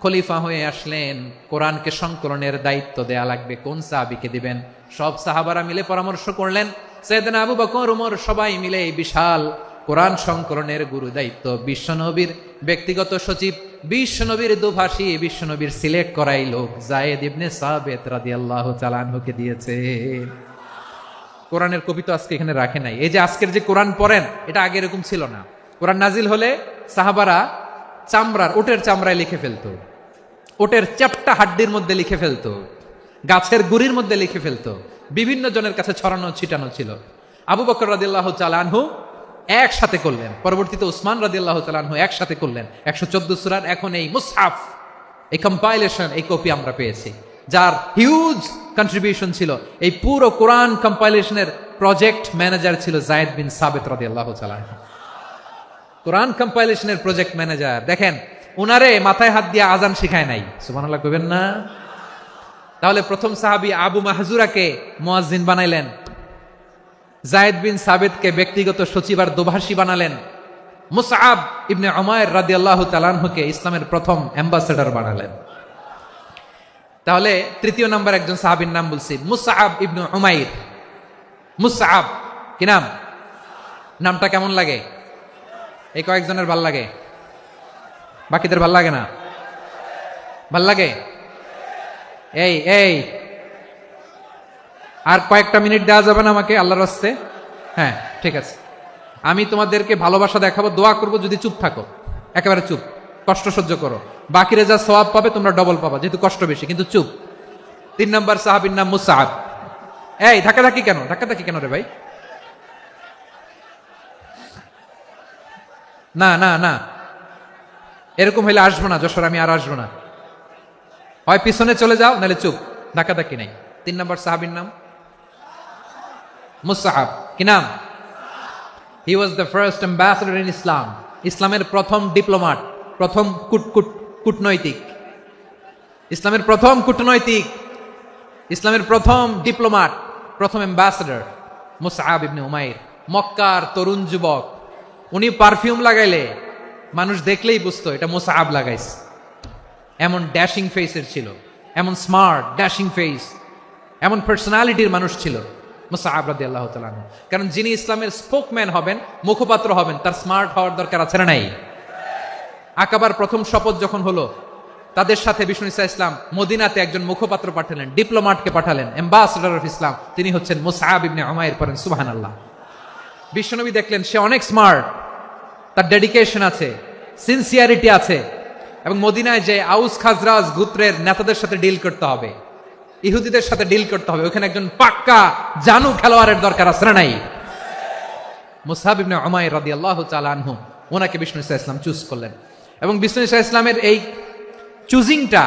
খলিফা হয়ে আসলেন, কোরআনকে সংকলনের দায়িত্ব দেয়া লাগবে, কোন সাহাবীকে দিবেন? সব সাহাবারা মিলে পরামর্শ করলেন। সাইয়েদনা আবু বকর, ওমর সবাই মিলে এই বিশাল কোরআন সংকলনের গুরু দায়িত্ব বিশ্বনবীর ব্যক্তিগত সচিব, বিশ্বনবীর দোভাষী, বিশ্বনবীর সিলেক্ট করাই লোক যায়েদ ইবনে সাবিত রাদিয়াল্লাহু তাআলা আনহুকে দিয়েছে। কোরআনের কপি তো আজকে এখানে রাখে নাই। এই যে আজকের যে কোরআন পড়েন, এটা আগে এরকম ছিল না। কোরআন নাজিল হলে সাহাবারা চামড়ার, ওটের চামড়ায় লিখে ফেলতো, ওটের চ্যাপ্টা হাড্ডির মধ্যে লিখে ফেলতো, গাছের গুড়ির মধ্যে লিখে ফেলতো, বিভিন্ন জনের কাছে ছড়ানো ছিটানো ছিল। আবু বকর রাদিয়াল্লাহু তাআলা আনহু একসাথে করলেন, পরবর্তীতে উসমান রাদিয়াল্লাহু তাআলা আনহু একসাথে করলেন 114 সূরার। এখন এই মুসহাফ, এই কম্পাইলেশন, এই কপি আমরা পেয়েছি, যার হিউজ কন্ট্রিবিউশন ছিল। এই পুরো কোরআন কম্পাইলেশনের প্রজেক্ট ম্যানেজার ছিল যায়েদ বিন সাবিত রাদিয়াল্লাহু তাআলা আনহু। কোরআন কম্পাইলেশনের প্রজেক্ট ম্যানেজার। দেখেন, উনারে মাথায় হাত দিয়ে আজান শিখায় নাই। সুবহানাল্লাহ কইবেন না? তাহলে প্রথম সাহাবী আবু মাহজুরাকে মুয়াজ্জিন বানাইলেন, যায়েদ বিন সাবিতকে ব্যক্তিগত সচিব আর দোভাষী বানালেন, মুসআব ইবনে উমাইর রাদিয়াল্লাহু তাআলা আনহুকে ইসলামের প্রথম অ্যাম্বাসেডর বানালেন। তাহলে তৃতীয় নাম্বার একজন সাহাবীর নাম বলছি, মুসআব ইবনে উমাইর। মুসআব কি নাম? নামটা কেমন লাগে? এই কয়েকজনের ভাল লাগে, বাকিদের ভাল লাগে না? ভাল লাগে? এই এই আর কয়েকটা মিনিট দেওয়া যাবে না আমাকে আল্লাহর রাস্তে? হ্যাঁ, ঠিক আছে। আমি তোমাদেরকে ভালোবাসা দেখাবো, দোয়া করবো, যদি চুপ থাকো, একেবারে চুপ, কষ্ট সহ্য করো, বাকিরা যা সওয়াব পাবে তোমরা ডবল পাবা, যেহেতু কষ্ট বেশি, কিন্তু চুপ। 3 নম্বর সাহাবীর নাম মুসআব। এই ধাক্কাধাক্কি কেন রে ভাই? না না না, এরকম হইলে আসবো না যশোর, আমি আর আসবো না। হয় পিছনে চলে যাও, নাহলে চুপ, ধাক্কাধাক্কি নাই। 3 নম্বর সাহাবীর নাম মুসআব। কি নাম? He was the first ambassador in Islam. ইসলামের প্রথম ডিপ্লোমাট, প্রথম কূটনৈতিক, ইসলামের প্রথম কূটনৈতিক, ইসলামের প্রথম ডিপ্লোমাট, প্রথম অ্যাম্বাসেডর মুসআব ইবনে উমাইর। মক্কার তরুণ যুবক, উনি পারফিউম লাগাইলে মানুষ দেখলেই বুঝতো এটা মুসআব লাগাইছে। এমন ড্যাশিং ফেসের ছিল, এমন স্মার্ট ড্যাশিং ফেস, এমন পার্সোনালিটির মানুষ ছিল মুসআব রাদিয়াল্লাহু তাআলা আনহু। কারণ যিনি ইসলামের স্পোকম্যান হবেন, মুখপাত্র হবেন, তার স্মার্ট হওয়ার দরকার আছে না নাই? আকাবার প্রথম শপথ যখন হলো, তাদের সাথে বিষ্ণু ঈসা ইসলাম মদিনাতে একজন মুখপাত্র পাঠালেন, ডিপ্লোমাটকে পাঠালেন, অ্যাম্বাসেডর অফ ইসলাম। তিনি হচ্ছেন মুসআব ইবনে উমাইর। পড়েন সুবহানাল্লাহ। বিশ্বনবী দেখলেন সে অনেক স্মার্ট, তার ডেডিকেশন আছে, সিনসিয়ারিটি আছে, এবং মদিনায় যে আউস খাজরাজ গোত্রের নেতাদের সাথে ডিল করতে হবে, ইহুদিদের সাথে ডিল করতে হবে, ওখানে একজন পাক্কা জানু খেলোয়াড়ের দরকার আছে না নাই? মুসআব ইবনে উমাইর রাদিয়াল্লাহু তাআলা আনহু, ওনাকে বিষ্ণু ঈসা ইসলাম চুজ করলেন। এবং বিষ্ণু ঈসা ইসলামের এই চুজিংটা,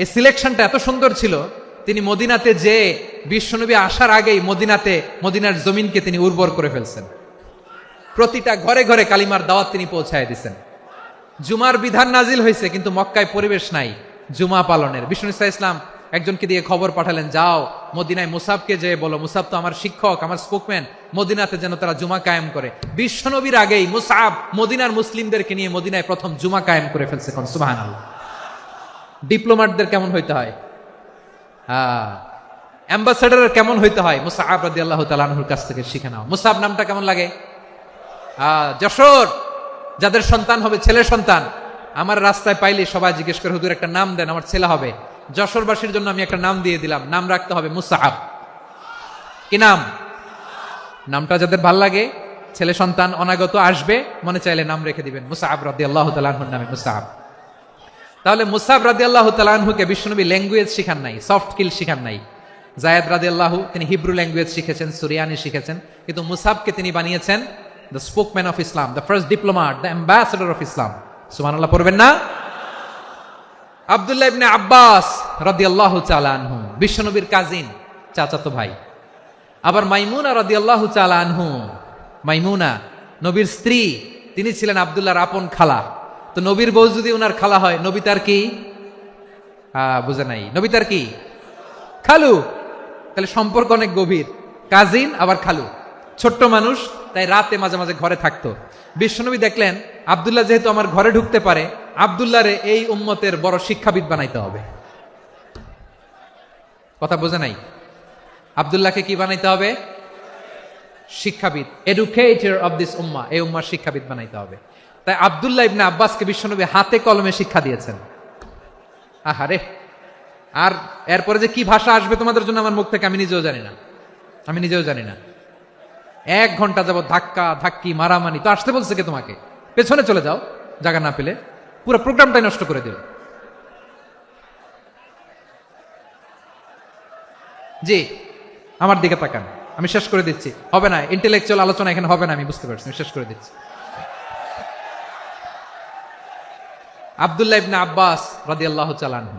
এই সিলেকশনটা এত সুন্দর ছিল, তিনি মদিনাতে যে বিশ্বনবী আসার আগেই মদিনার জমিনকে তিনি উর্বর করে ফেলছেন। প্রতিটা ঘরে ঘরে কালিমার দাওয়াত তিনি পৌঁছায় দিচ্ছেন। জুমার বিধান নাজিল হয়েছে, কিন্তু মক্কায় পরিবেশ নাই জুমা পালনের। বিষ্ণু ঈসা ইসলাম একজনকে দিয়ে খবর পাঠালেন, যাও মদিনায় মুসাবকে যে বলো, মুসাব তো আমার শিক্ষক, আমার স্পোকম্যান, মদিনাতে যেন তারা জুমা কায়েম করে। বিশ্বনবীর আগেই মুসাব মদিনার মুসলিমদেরকে নিয়ে মদিনায় প্রথম জুমা কায়েম করে ফেলছে। কোন সুবহানাল্লাহ। ডিপ্লোম্যাটদের কেমন হইতে হয়, অ্যাম্বাসেডারের কেমন হইতে হয়, মুসআব রাদিয়াল্লাহু তাআলা আনহুর কাছ থেকে শিখে নাও। মুসআব নামটা কেমন লাগে? যশোর যাদের সন্তান হবে, ছেলে সন্তান, আমার রাস্তায় পাইলে সবাই জিজ্ঞেস করে, হুজুর একটা নাম দেন, আমার ছেলে হবে। যশোরবাসীর জন্য আমি একটা নাম দিয়ে দিলাম, নাম রাখতে হবে মুসআব। কি নাম? নামটা যাদের ভাল লাগে, ছেলে সন্তান অনাগত আসবে, মনে চাইলে নাম রেখে দিবেন মুসআব রাদিয়াল্লাহু তাআলা আনহুর নামে মুসআব। তাহলে মুসআব রাদিয়াল্লাহু তাআলা আনহুকে বিশ্বনবী ল্যাঙ্গুয়েজ শিখান নাই, সফট স্কিল শিখান নাই। যায়েদ রাদিয়াল্লাহু, তিনি হিব্রু ল্যাঙ্গুয়েজ শিখেছেন, সুরিয়ানি শিখেছেন, কিন্তু মুসআবকে তিনি বানিয়েছেন the spokesman of Islam, the first diplomat, the ambassador of Islam. সুবহানাল্লাহ পড়বেন না? আব্দুল্লাহ ইবনে আব্বাস রাদিয়াল্লাহু তাআলা আনহু, বিশ্বনবীর কাজিন, চাচাতো ভাই। আবার মাইমুনা রাদিয়াল্লাহু তাআলা আনহু, মাইমুনা নবীর স্ত্রী, তিনি ছিলেন আব্দুল্লাহর আপন খালা। তো নবীর বউ যদি উনার খালা হয়, নবী তার কি? বুঝে নাই, নবী তার কি? খালু। তাহলে সম্পর্ক অনেক গভীর, কাজিন আবার খালু। ছোট্ট মানুষ, তাই রাতে মাঝে মাঝে ঘরে থাকতো। বিশ্বনবী দেখলেন আব্দুল্লাহ যেহেতু আমার ঘরে ঢুকতে পারে, আব্দুল্লাহরে এই উম্মতের বড় শিক্ষাবিদ বানাইতে হবে। কথা বোঝে নাই? আব্দুল্লাহকে কি বানাইতে হবে? শিক্ষাবিদ, এডুকেটর অফ দিস উম্মাহ, এই উম্মার শিক্ষাবিদ বানাইতে হবে। তাই আব্দুল্লাহ ইবনে আব্বাসকে বিশ্বনবী হাতে কলমে শিক্ষা দিয়েছেন। আহারে, আর এরপরে যে কি ভাষা আসবে তোমাদের জন্য আমার মুখ থেকে আমি নিজেও জানি না, আমি নিজেও জানি না। 1 ঘন্টা যাবত ধাক্কা ধাক্কি মারামারি। তো আসতে বলছে কে তোমাকে? পেছনে চলে যাও, জায়গা না পেলে। পুরো প্রোগ্রামটাই নষ্ট করে দিল। জি, আমার দিকে তাকান, আমি শেষ করে দিচ্ছি। হবে না, ইন্টেলেকচুয়াল আলোচনা এখানে হবে না, আমি বুঝতে পারছি, আমি শেষ করে দিচ্ছি। আব্দুল্লাহ ইবনে আব্বাস রাদিয়াল্লাহু তাআলা আনহু,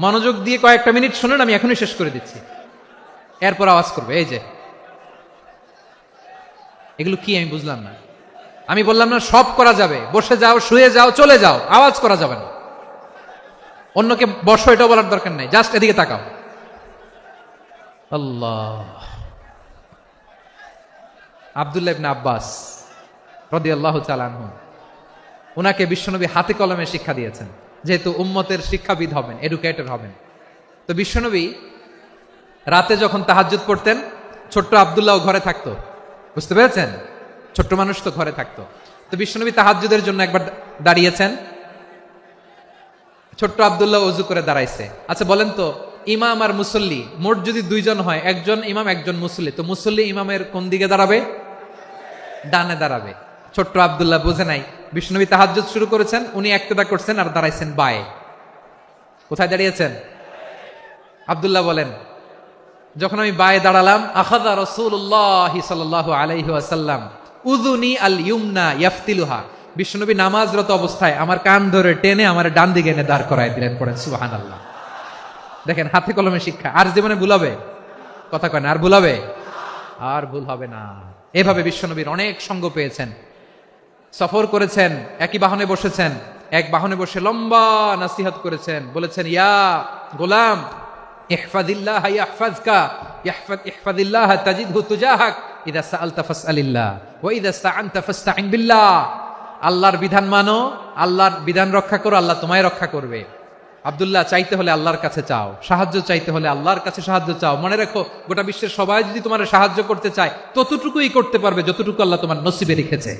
মনোযোগ দিয়ে কয়েকটা মিনিট শুনুন, আমি এখনই শেষ করে দিচ্ছি, এরপর আওয়াজ করবে। এই যে এগুলো কি আমি বুঝলাম না। আমি বললাম না সব করা যাবে, বসে যাও, শুয়ে যাও, চলে যাও, আওয়াজ করা যাবে না। অন্যকে বসো এটাও বলার দরকার নাই, জাস্ট এদিকে তাকাও। আল্লাহ। আব্দুল্লাহ ইবনে আব্বাস রাদিয়াল্লাহু তাআলা আনহু, ওনাকে বিশ্বনবী হাতে কলমে শিক্ষা দিয়েছেন, যেহেতু উম্মতের শিক্ষাবিদ হবেন, এডুকেটর হবেন। তো বিশ্বনবী রাতে যখন তাহাজ্জুদ পড়তেন, ছোট্ট আব্দুল্লাহ ঘরে থাকতো। বুঝতে পেরেছেন? ছোট্ট মানুষ তো ঘরে থাকতো। তো বিশ্বনবী তাহাজ্জুদের জন্য একবার দাঁড়িয়েছেন, ছোট্ট আব্দুল্লাহ ওযু করে দাঁড়াইছে। আচ্ছা বলেন তো, ইমাম আর মুসল্লি মোট যদি 2 জন হয়, একজন ইমাম একজন মুসল্লি, তো মুসল্লি ইমামের কোন দিকে দাঁড়াবে? ডানে দাঁড়াবে। ছোট্ট আব্দুল্লাহ বুঝে নাই, বিশ্বনবী তাহাজ্জুদ শুরু করেছেন, উনি একতেদা করছেন আর দাঁড়াইছেন বায়ে। কোথায় দাঁড়িয়েছেন? আব্দুল্লাহ বলেন, যখন আমি বায়ে দাঁড়ালাম, আখাযা রাসূলুল্লাহ সাল্লাল্লাহু আলাইহি ওয়াসাল্লাম উযুনি আল ইউমনা ইয়াফতিলুহা, বিশ্বনবী নামাজরত অবস্থায় আমার কান ধরে টেনে আমার ডান দিকে এনে দাঁড় করায় দিলেন। পড়েন সুবহানাল্লাহ। দেখেন হাতে কলমে শিক্ষা। আর জীবনে ভুল হবে? কথা কয় না, আর ভুল হবে? আর ভুল হবে না। এভাবে বিশ্বনবীর অনেক সঙ্গ পেয়েছেন, সফর করেছেন, একই বাহনে বসেছেন, এক বাহনে বসে লম্বা নাসিহত করেছেন, বলেছেন ইয়া গোলাম ইহফাজিল্লাহ ইয়াহফাজকা ইহফাজিল্লাহ তাজিদহু তুজাহাক ইযা সাআলতা ফাসআলিল্লাহ ওয়া ইযা ইসতাআনতা ফাসতাইন বিল্লাহ। আল্লাহর বিধান মানো, আল্লাহর বিধান রক্ষা করো, আল্লাহ তোমায় রক্ষা করবে। আব্দুল্লাহ, চাইতে হলে আল্লাহর কাছে চাও, সাহায্য চাইতে হলে আল্লাহর কাছে সাহায্য চাও। মনে রাখো, গোটা বিশ্বের সবাই যদি তোমার সাহায্য করতে চায় ততটুকুই করতে পারবে যতটুকু আল্লাহ তোমার নসিবে রেখেছে।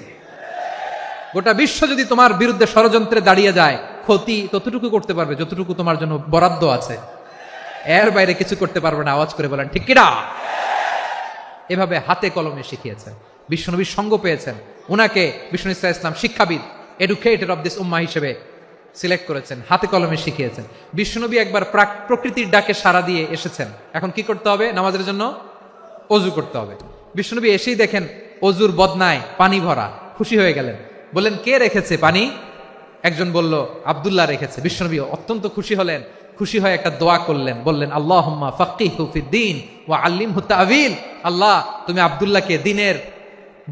গোটা বিশ্ব যদি তোমার বিরুদ্ধে ষড়যন্ত্রে দাঁড়িয়ে যায়, ক্ষতি ততটুকু করতে পারবে যতটুকু তোমার জন্য বরাদ্দ আছে, এর বাইরে কিছু করতে পারবে না। আওয়াজ করে বলেন ঠিক কিনা? এভাবে হাতে কলমে শিখিয়েছেন, বিশ্বনবীর সঙ্গ পেয়েছেন। উনাকে বিষ্ণু ইসলাম শিক্ষাবিদ, এডুকেটর অফ দিস উম্মাহ হিসেবে সিলেক্ট করেছেন, হাতে কলমে শিখিয়েছেন। বিশ্বনবী একবার প্রকৃতির ডাকে সাড়া দিয়ে এসেছেন। এখন কি করতে হবে? নামাজের জন্য অজু করতে হবে। বিশ্বনবী এসেই দেখেন অজুর বদনায় পানি ভরা, খুশি হয়ে গেলেন, বললেন কে রেখেছে পানি? একজন বলল আব্দুল্লাহ রেখেছে। বিশ্বনবী অত্যন্ত খুশি হলেন, খুশি হয়ে একটা দোয়া করলেন, বললেন আল্লাহুম্মা ফাক্কিহু ফিদ্দীন ওয়া আল্লিমহু তা'ওয়িল। আল্লাহ, তুমি আব্দুল্লাহকে দ্বীনের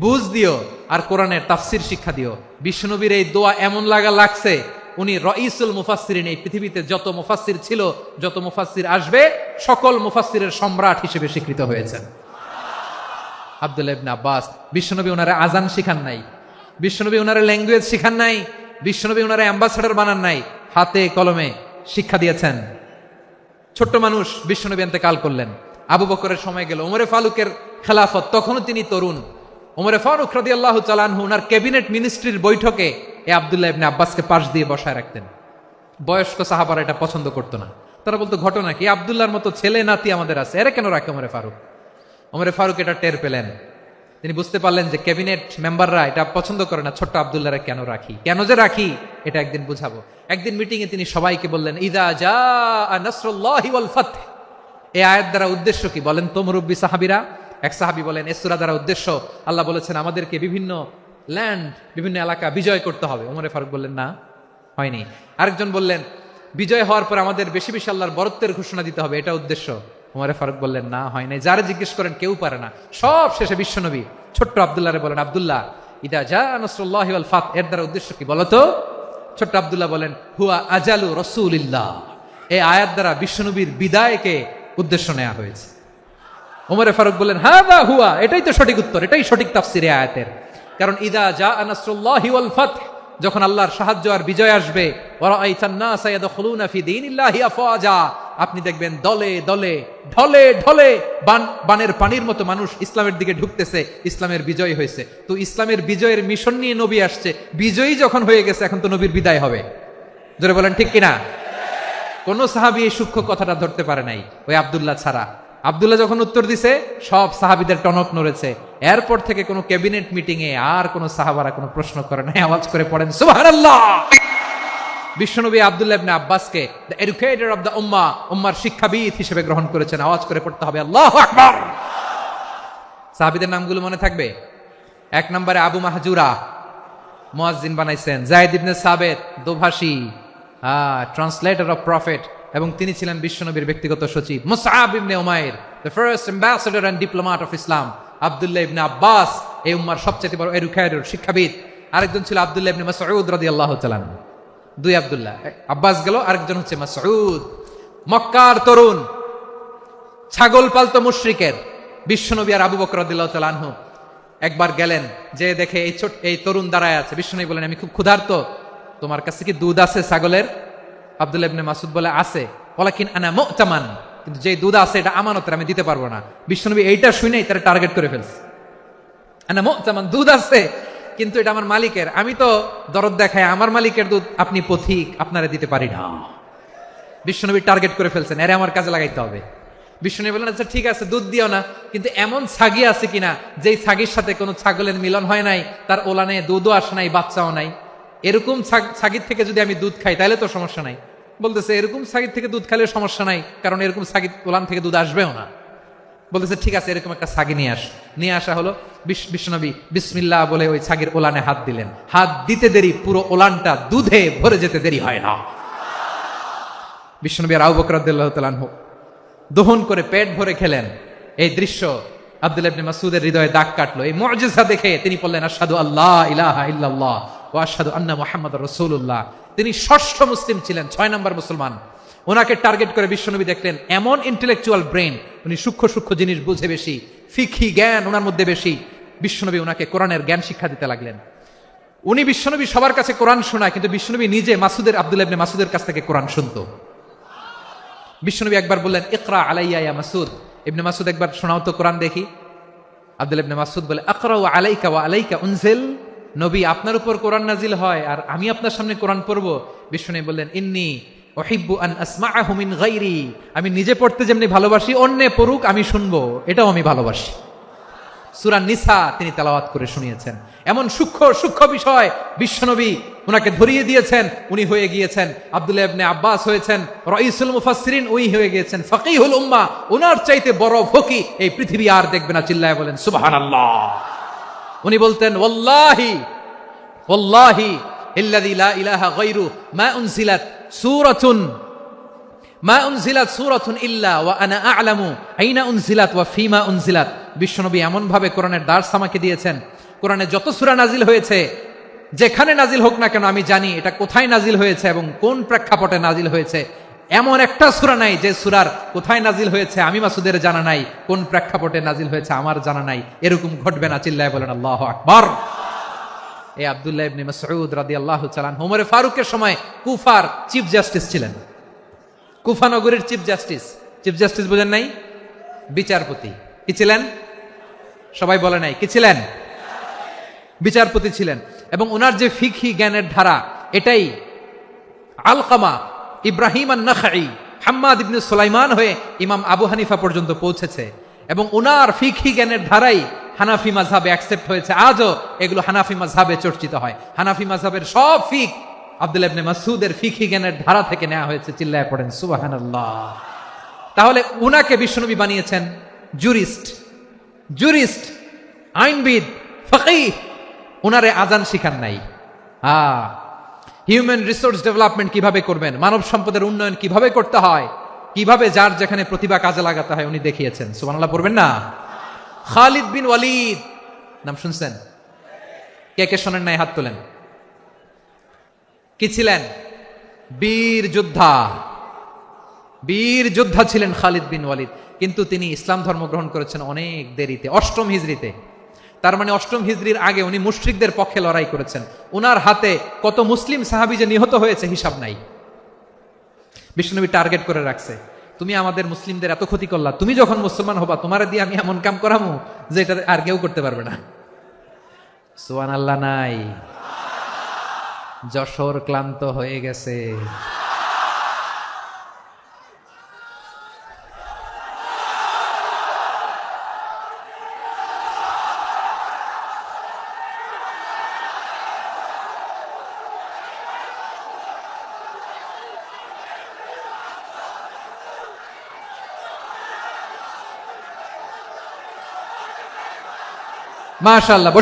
বুঝ দিও আর কোরআনের তাফসীর শিক্ষা দিও। বিশ্বনবীর এই দোয়া এমন লাগছে, উনি রাইসুল মুফাসসিরিন, এই পৃথিবীতে যত মুফাসসির ছিল, যত মুফাসসির আসবে, সকল মুফাসসিরের সম্রাট হিসেবে স্বীকৃত হয়েছেন আব্দুল্লাহ ইবনে আব্বাস। বিশ্বনবী ওনারে আজান শিখান নাই, বিশ্বনবী ওনারে ল্যাঙ্গুয়েজ শিখান নাই, বিশ্বনবী ওনারে অ্যাম্বাসাডর বানান নাই, হাতে কলমে শিক্ষা দিয়েছেন। ছোট্ট মানুষ, বিশ্বনবী ইন্তেকাল করলেন, আবু বকরের সময় গেল, ওমরে ফারুকের খেলাফত, তখনও তিনি তরুণ। ওমরে ফারুক রাদিয়াল্লাহু তাআলা আনহু ওনার ক্যাবিনেট মিনিস্ট্রির বৈঠকে এই আব্দুল্লাহ ইবনে আব্বাসকে পাশ দিয়ে বসায় রাখতেন। বয়স্ক সাহাবারা এটা পছন্দ করতো না, তারা বলতো ঘটনা কি, আব্দুল্লাহর মতো ছেলে নাতি আমাদের আছে, এরা কেন রাখে ওমরে ফারুক? ওমরে ফারুক এটা টের পেলেন, তিনি বুঝতে পারলেন যে ক্যাবিনেট মেম্বাররা এটা পছন্দ করে না, ছোট্ট আব্দুল্লাহরা কেন রাখি, কেন যে রাখি এটা একদিন বুঝাবো। একদিন মিটিং এ তিনি সবাইকে বললেন ইযা জাআ নাসরুল্লাহি ওয়াল ফাতহ। এই আয়াত দ্বারা উদ্দেশ্য কি বলেন তো মুরব্বী সাহাবীরা? এক সাহাবী বলেন এই সূরা দ্বারা উদ্দেশ্য, আল্লাহ বলেছেন আমাদেরকে বিভিন্ন ল্যান্ড, বিভিন্ন এলাকা বিজয় করতে হবে। ওমরে ফারুক বললেন না, হয়নি। আরেকজন বললেন বিজয় হওয়ার পর আমাদের বেশি বেশি আল্লাহর বরত্বের ঘোষণা দিতে হবে, এটা উদ্দেশ্য। ওমরে ফারুক বললেন না, হয় নাই। যারা জিজ্ঞেস করেন কেউ পারে না। সব শেষে বিশ্বনবী ছোট্ট আব্দুল্লাহরে বলেন আব্দুল্লাহ ইদা জাআ নাসরুল্লাহি ওয়াল ফাতহ, এর দ্বারা উদ্দেশ্য কি বলো তো? ছোট্ট আব্দুল্লাহ বলেন হুয়া আজালু রাসূলিল্লাহ। এই আয়াত দ্বারা বিশ্বনবীর বিদায়কে উদ্দেশ্য নেওয়া হয়েছে। ওমরে ফারুক বললেন হাযা হুয়া, এটাই তো সঠিক উত্তর, এটাই সঠিক তাফসীর এই আয়াতের। কারণ ইদা জাআ নাসরুল্লাহি ওয়াল ফাতহ, যখন আল্লাহর সাহায্য আর বিজয় আসবে, ওয়া রাআইতান নাসা ইয়াদখুলুনা ফি দীনিল্লাহি আফওয়াজা, আপনি দেখবেন দলে দলে ঢলে ঢলে বানের পানির মতো মানুষ ইসলামের দিকে ঢুকতেছে, ইসলামের বিজয় হয়েছে। তো ইসলামের বিজয়ের মিশন নিয়ে নবী আসছে, বিজয়ী যখন হয়ে গেছে এখন তো নবীর বিদায় হবে। জোরে বলেন ঠিক কিনা? কোন সাহাবী এই সূক্ষ্ম কথাটা ধরতে পারে নাই, ওই আব্দুল্লাহ ছাড়া। আব্দুল্লাহ যখন উত্তর দিছে সব সাহাবীদের টনক নড়েছে। এরপর থেকে কোনো ক্যাবিনেট মিটিং এ আর কোনো সাহাবারা কোনো প্রশ্ন করে নাই। আওয়াজ করে পড়েন সুবহানাল্লাহ। বিশ্বনবী আব্দুল্লাহ ইবনে আব্বাসকে দ্য এডুকেটর অফ দ্য উম্মাহ, উম্মার শিক্ষাবিদ হিসেবে গ্রহণ করেছেন। আওয়াজ করে পড়তে হবে আল্লাহু আকবার। সাহাবীদের নামগুলো মনে থাকবে? এক নম্বরে আবু মাহজুরা, মুয়াজ্জিন বানাইছেন। যায়েদ ইবনে সাবিত, দোভাষী, ট্রান্সলেটর অফ প্রফেট, এবং তিনি ছিলেন বিশ্বনবীর ব্যক্তিগত সচিব। মুসআব ইবনে উমাইর, the first ambassador and diplomat of Islam. আব্দুল্লাহ ইবনে আব্বাস, এই উম্মার সবচেয়ে বড় এডুকেটর, শিক্ষাবিদ। আরেকজন ছিল আব্দুল্লাহ ইবনে মাসউদ রাদিয়াল্লাহু তাআলা। দুই আব্দুল্লাহ, আব্বাস গেল, আরেকজন হচ্ছে মাসউদ। মক্কার তরুণ, ছাগল পালতো মুশরিকের। বিশ্বনবী আর আবু বকর রাদিয়াল্লাহু তাআলা আনহু একবার গেলেন, যে দেখে এই তরুণ দাঁড়ায় আছে। বিশ্বনবী বলেন আমি খুব ক্ষুধার্ত, তোমার কাছে কি দুধ আছে ছাগলের? আব্দুল্লাহ ইবনে মাসউদ বলে আছে। ওয়ালাকিন আনা মুতামান, কিন্তু যে দুধ আছে এটা আমানতের, আমি দিতে পারবো না। বিশ্বনবী এইটা শুনেই তারা টার্গেট করে ফেলছে। আনা মুতামান, দুধ আছে কিন্তু এটা আমার মালিকের, আমি তো দরদ দেখাই, আমার মালিকের দুধ আপনি পথিক, আপনারা দিতে পারি না। বিশ্বনবী টার্গেট করে ফেলছেন, এরে আমার কাজে লাগাইতে হবে। বিশ্বনবী বলেন আচ্ছা ঠিক আছে দুধ দিও না, কিন্তু এমন ছাগি আছে কিনা যেই ছাগির সাথে কোনো ছাগলের মিলন হয় নাই, তার ওলানে দুধও আসে নাই, বাচ্চাও নাই, এরকম ছাগির থেকে যদি আমি দুধ খাই তাহলে তো সমস্যা নাই। বলতেছে এরকম ছাগির থেকে দুধ খাইলে সমস্যা নাই, কারণ এরকম ছাগির ওলান থেকে দুধ আসবেও না। বলতেছে ঠিক আছে, এরকম একটা ছাগি নিয়ে আসা হলো। বিশ্বনবী বিসমিল্লাহ বলে ওই ছাগির ওলানে হাত দিলেন। হাত দিতে দেরি, পুরো ওলানটা দুধে ভরে যেতে দেরি হয় না। বিশ্বনবী আর আবু বকর রাদিয়াল্লাহু তাআলা আনহু দহন করে পেট ভরে খেলেন। এই দৃশ্য আব্দুল্লাহ ইবনে মাসউদের হৃদয়ে দাগ কাটলো। এই মুআজিজা দেখে তিনি বললেন, আশহাদু আল্লা ইলাহা ইল্লাল্লাহ ওয়া আশহাদু আন্না মুহাম্মাদুর রাসূলুল্লাহ। তিনি ষষ্ঠ মুসলিম ছিলেন, 6 নম্বর মুসলমান। ওনাকে টার্গেট করে বিশ্বনবী দেখলেন এমন ইন্টেলেকচুয়াল ব্রেন, উনি সূক্ষ্ম সূক্ষ্ম জিনিস বুঝে বেশি, ফিকহি জ্ঞান ওনার মধ্যে বেশি। বিশ্বনবী ওনাকে কোরআনের জ্ঞান শিক্ষা দিতে লাগলেন। উনি বিশ্বনবী সবার কাছে কোরআন শোনায়, কিন্তু বিশ্বনবী নিজে আব্দুল্লাহ ইবনে মাসউদের কাছ থেকে কোরআন শুনতো। বিশ্বনবী একবার বললেন, ইকরা আলাইয়া ইয়া মাসউদ। ইবনে মাসউদ একবার শোনাও তো কোরআন দেখি। আব্দুল্লাহ ইবনে মাসউদ বলে, আকরাউ আলাইকা ওয়া আলাইকা উনজিল। নবী, আপনার উপর কোরআন নাজিল হয় আর আমি আপনার সামনে কোরআন পড়বো। বিশ্বনবী বললেন, ইন্নী উহিব্বু আন আসমাআহু মিন গায়রি। আমি নিজে পড়তে যেমনি ভালোবাসি, অন্যে পড়ুক আমি শুনবো, এটাও আমি ভালোবাসি। সূরা নিসা তিনি তেলাওয়াত করে শুনিয়েছেন। এমন সূক্ষ্ম সূক্ষ্ম বিষয় বিশ্বনবী উনাকে ধরিয়ে দিয়েছেন। উনি হয়ে গিয়েছেন, আব্দুল্লাহ ইবনে আব্বাস হয়েছেন রাইসুল মুফাসসিরিন, উনি হয়ে গিয়েছেন ফাকিহুল উম্মাহ। উনার চাইতে বড় ফকি এই পৃথিবী আর দেখবে না। চিল্লায় বলেন সুবহানাল্লাহ। উনি বলতেন, ওয়াল্লাহি ওয়াল্লাহি ইল্লাযী লা ইলাহা গায়রু মা উনজিলাত সূরাতুন ইল্লা ওয়া আনা আ'লামু আইনা উনজিলাত ওয়া ফিমা উনজিলাত। বিশ্বনবী এমন ভাবে কোরআনের দার্স আমাকে দিয়েছেন, কোরআনে যত সূরা নাজিল হয়েছে, যেখানে নাজিল হোক না কেন আমি জানি এটা কোথায় নাজিল হয়েছে এবং কোন প্রেক্ষাপটে নাজিল হয়েছে। এমন একটা সূরা নাই যে সূরার কোথায় নাজিল হয়েছে আমি মাসুদের জানা নাই, কোন প্রেক্ষাপটে নাজিল হয়েছে আমার জানা নাই। এরকম ঘটবে না। চিল্লায় বলেন আল্লাহু আকবার। এই আব্দুল্লাহ ইবনে মাসউদ রাদিয়াল্লাহু তাআলা আনহু ওমর ফারুকের সময় কুফার চিফ জাস্টিস ছিলেন। কুফা নগরীর চিফ জাস্টিস বোঝেন নাই? বিচারপতি। কি ছিলেন? সবাই বলে নাই, কি ছিলেন? বিচারপতি ছিলেন। এবং ওনার যে ফিকহি জ্ঞানের ধারা, এটাই আলকামা, ইব্রাহিম আন-নাখাই, হাম্মাদ ইবনে সুলাইমান হয়ে ইমাম আবু হানিফা পর্যন্ত পৌঁছেছে। এবং ওনার ফিকহি জ্ঞানের ধারাই হানাফি মাযহাবে অ্যাকসেপ্ট হয়েছে। আজও এগুলো হানাফি মাযহাবে চর্চিত হয়। হানাফি মাযহাবের সব ফিক আব্দুল্লাহ ইবনে মাসউদের ফিকহি জ্ঞানের ধারা থেকে নেওয়া হয়েছে। চিল্লায় পড়েন সুবহানাল্লাহ। তাহলে উনাকে বিশ্বনবী বানিয়েছেন জুরিস্ট, আইনবিদ, ফাকিহ। উনারে আজান শিখান নাই। হিউম্যান রিসোর্স ডেভেলপমেন্ট কিভাবে করবেন, মানব সম্পদের উন্নয়ন কিভাবে করতে হয়, কিভাবে যার যেখানে প্রতিভা কাজে লাগাতে হয় উনি দেখিয়েছেন। সুবহানাল্লাহ পড়বেন না? খালিদ বিন ওয়ালিদ নাম শুনছেন? কে কে শোনেন নাই হাত তোলেন। কি ছিলেন? বীর যোদ্ধা ছিলেন খালিদ বিন ওয়ালিদ। কিন্তু তিনি ইসলাম ধর্ম গ্রহণ করেছেন অনেক দেরিতে, 8ম হিজরিতে। তার মানে 8ম হিজরির আগে উনি মুশরিকদের পক্ষে লড়াই করেছেন। উনার হাতে কত মুসলিম সাহাবী যে নিহত হয়েছে হিসাব নাই। বিশ্বনবী টার্গেট করে রাখছে, তুমি আমাদের মুসলিমদের এত ক্ষতি করলা, তুমি যখন মুসলমান হবা তোমারে দিয়ে আমি এমন কাম করামু যে এটা আর কেউ করতে পারবে না। সুবহানাল্লাহ নাই? যশোর ক্লান্ত হয়ে গেছে। মাশাআল্লাহ।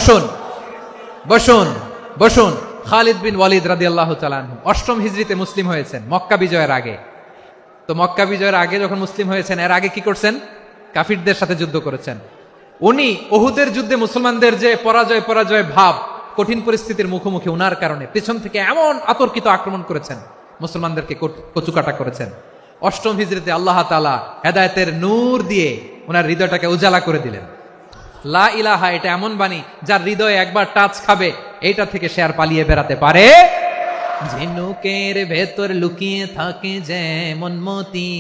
বসুন। খালিদ বিন ওয়ালিদ রাদিয়াল্লাহু তাআলা আনহু 8ম হিজরিতে মুসলিম হয়েছেন, মক্কা বিজয়ের আগে। তো মক্কা বিজয়ের আগে যখন মুসলিম হয়েছেন, এর আগে কি করছেন? কাফিরদের সাথে যুদ্ধ করেছেন। উনি উহুদের যুদ্ধে মুসলমানদের যে পরাজয় ভাব, কঠিন পরিস্থিতির মুখোমুখি উনার কারণে পেছন থেকে এমন আতর্কিত আক্রমণ করেছেন, মুসলমানদেরকে কচুকাটা করেছেন। 8ম হিজরিতে আল্লাহ তাআলা হেদায়েতের নূর দিয়ে ওনার হৃদয়টাকে উজালা করে দিলেন। লা ইলাহা এটা এমন বাণী যার হৃদয়ে একবার টাচ খাবে, এইটা থেকে সে আর পালিয়ে বেড়াতে পারে। ঝিনুকের ভেতর লুকিয়ে থাকে যেমন মতি,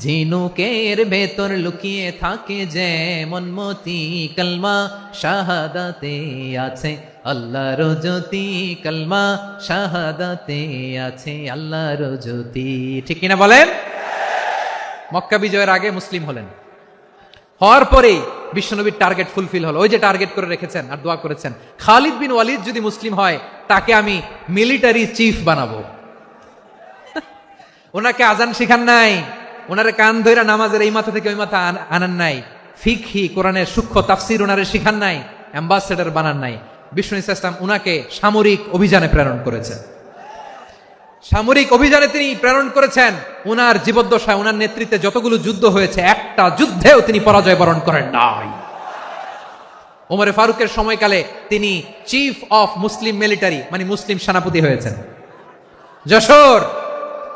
ঝিনুকের ভেতর লুকিয়ে থাকে যেমন মতি, কলমা শাহাদাতে আছে আল্লাহর জ্যোতি, কলমা শাহাদাতে আছে আল্লাহর জ্যোতি। ঠিক কিনা বলেন? মক্কা বিজয়ের আগে মুসলিম হলেন, হওয়ার পরেই বিশ্বনবীর টার্গেট ফুলফিল হলো। ওই যে টার্গেট করে রেখেছেন আর দোয়া করেছেন, খালিদ বিন ওয়ালিদ যদি মুসলিম হয় তাকে আমি মিলিটারি চিফ বানাবো। ওনাকে আজান শিখান নাই, ওনারে কান ধইরা নামাজের এই মাথা থেকে ওই মাথা আনান নাই, ফিকহি কোরআনের সূক্ষ্ম তাফসীর ওনারে শিখান নাই, অ্যাম্বাসেডর বানান নাই। বিষ্ণু ইসা ইসলাম উনাকে সামরিক অভিযানে প্রেরণ করেছেন। সামরিক অভিযানে তিনি প্রেরণ করেছেন। উনার জীবদ্দশায় উনার নেতৃত্বে যতগুলো যুদ্ধ হয়েছে একটা যুদ্ধেও তিনি পরাজয় বরণ করেন নাই। ওমরে ফারুকের সময়কালে তিনি চিফ অফ মুসলিম মিলিটারি মানে মুসলিম সেনাপতি হয়েছেন। যশোর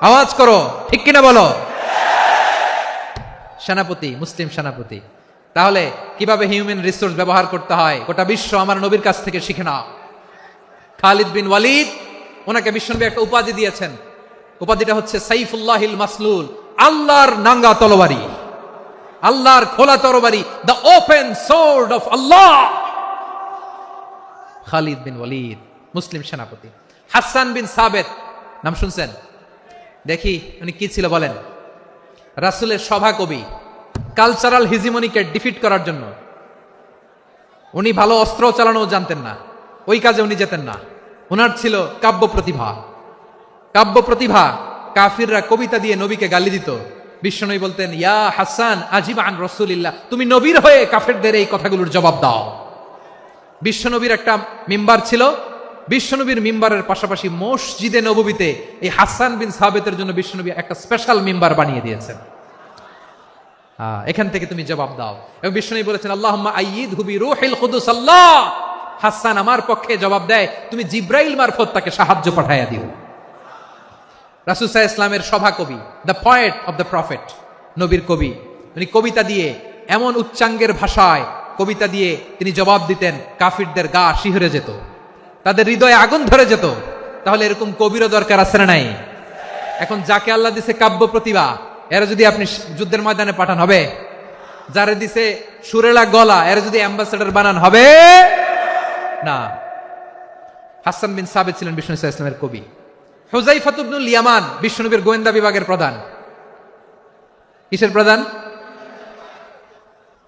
আওয়াজ করো, ঠিক কিনা বলো? সেনাপতি, মুসলিম সেনাপতি। তাহলে কিভাবে হিউম্যান রিসোর্স ব্যবহার করতে হয় গোটা বিশ্ব আমার নবীর কাছ থেকে শিখে নাও। খালিদ বিন ওয়ালিদ, ওনাকে বিশ্বনবী একটা উপাধি দিয়েছেন। উপাধিটা হচ্ছে সাইফুল্লাহিল মাসলুল, আল্লাহর নাঙ্গা তরবারি, আল্লাহর খোলা তরবারি, দ্য ওপেন সোর্ড অফ আল্লাহ। খালিদ বিন ওয়ালিদ মুসলিম সেনাপতি। হাসান বিন সাবেত নাম শুনছেন? দেখি উনি কি ছিল বলেন। রাসূলের সভা কবি, কালচারাল হিজিমনিকে ডিফিট করার জন্য। উনি ভালো অস্ত্র চালানো জানতেন না, ওই কাজে উনি যেতেন না। ওনার ছিল কাব্য প্রতিভা। কাব্য প্রতিভা, কাফিররা কবিতা দিয়ে নবীকে গালি দিত। বিশ্বনবী বলতেন, ইয়া হাসান আজিব আন রাসূলিল্লাহ, তুমি নবীর হয়ে কাফেরদের এই কথাগুলোর জবাব দাও। বিশ্বনবীর একটা মিম্বার ছিল। বিশ্বনবীর মিম্বারের পাশাপাশি মসজিদে নববীতে এই হাসান বিন সাবেতের জন্য বিশ্বনবী একটা স্পেশাল মিম্বার বানিয়ে দিয়েছেন। এখান থেকে তুমি জবাব দাও। এবং বিশ্বনবী বলেছেন, আল্লাহুম্মা আইয়িদহু বিরূহিল কুদুস। আল্লাহ, হাসান আমার পক্ষে জবাব দেয়, তুমি জিব্রাইল মারফত তাকে সাহায্য পাঠাইয়া দিও। রাসূল সাল্লাল্লাহু আলাইহি ওয়াসাল্লামের সভা কবি, the poet of the prophet, নবীর কবি। উনি কবিতা দিয়ে এমন উচ্চাঙ্গের ভাষায় কবিতা দিয়ে তিনি জবাব দিতেন, কাফিরদের গা শিহরে যেত, তাদের হৃদয়ে আগুন ধরে যেত। তাহলে এরকম কবিরও দরকার আছে না নাই? এখন যাকে আল্লাহ দিছে কাব্য প্রতিভা, এরা যদি আপনি যুদ্ধের ময়দানে পাঠান হবে? যারে দিছে সুরেলা গলা, এরা যদি অ্যাম্বাসেডর বানান হবে না। হাসান বিন সাবেত ছিলেন বিষ্ণু ইসলামের কবি। হুযায়ফা ইবনুল ইয়ামান বিশ্বনবীর গোয়েন্দা বিভাগের প্রধান। কিসের প্রধান?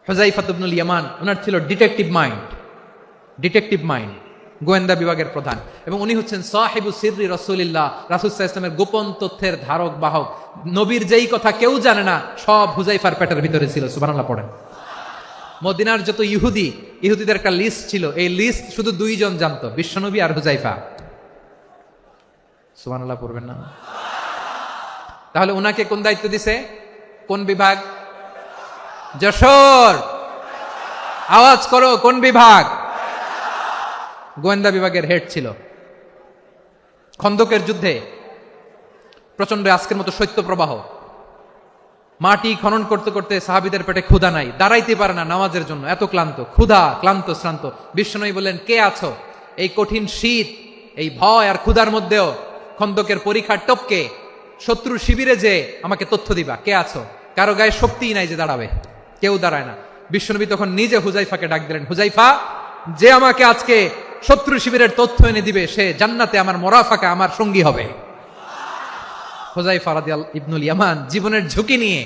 হুযায়ফা ইবনুল ইয়ামান। ওনার ছিল ডিটেকটিভ মাইন্ড, ডিটেকটিভ মাইন্ড, গোয়েন্দা বিভাগের প্রধান। এবং উনি হচ্ছেন সাহিবু সিররি রাসূলিল্লাহ, রাসূল সাল্লাল্লাহু আলাইহি ওয়াসাল্লামের গোপন তথ্যের ধারক বাহক। নবীর যেই কথা কেউ জানে না, সব হুযায়ফার পেটের ভিতরে ছিল। সুবহানাল্লাহ পড়েন। মদিনার যত ইহুদিদের একটা লিস্ট ছিল, এই লিস্ট শুধু দুইজন জানতো, বিশ্বনবী আর হুযায়ফা। সুবহানাল্লাহ পড়বেন না? তাহলে উনাকে কোন দায়িত্ব দিছে? কোন বিভাগ? যশোর আওয়াজ করো, কোন বিভাগ? গোয়েন্দা বিভাগের হেড ছিল। খন্দকের যুদ্ধে প্রচন্ড আজকের মতো শৈত্য প্রবাহ, মাটি খনন করতে করতে সাহাবীদের পেটে ক্ষুধা নাই, দাঁড়াইতে পারে না নামাজের জন্য, এত ক্লান্ত, ক্ষুধা, ক্লান্ত, শ্রান্ত। বিশ্বনবী বললেন, কে আছো এই কঠিন শীত, এই ভয় আর ক্ষুধার মধ্যেও খন্দকের পরীক্ষার টপকে শত্রু শিবিরে যে আমাকে তথ্য দিবা, কে আছো? কারো গায়ে শক্তিই নাই যে দাঁড়াবে, কেউ দাঁড়ায় না। বিশ্বনবী তখন নিজে হুযায়ফাকে ডাক দিলেন, হুযায়ফা, যে আমাকে আজকে শত্রু শিবিরের তথ্য এনে দিবে, সে জান্নাতে আমার মোরাফাকা, আমার সঙ্গী হবে। হুযায়ফা রাদিয়াল্লাহু ইবনুল ইয়ামান জীবনের ঝুঁকি নিয়ে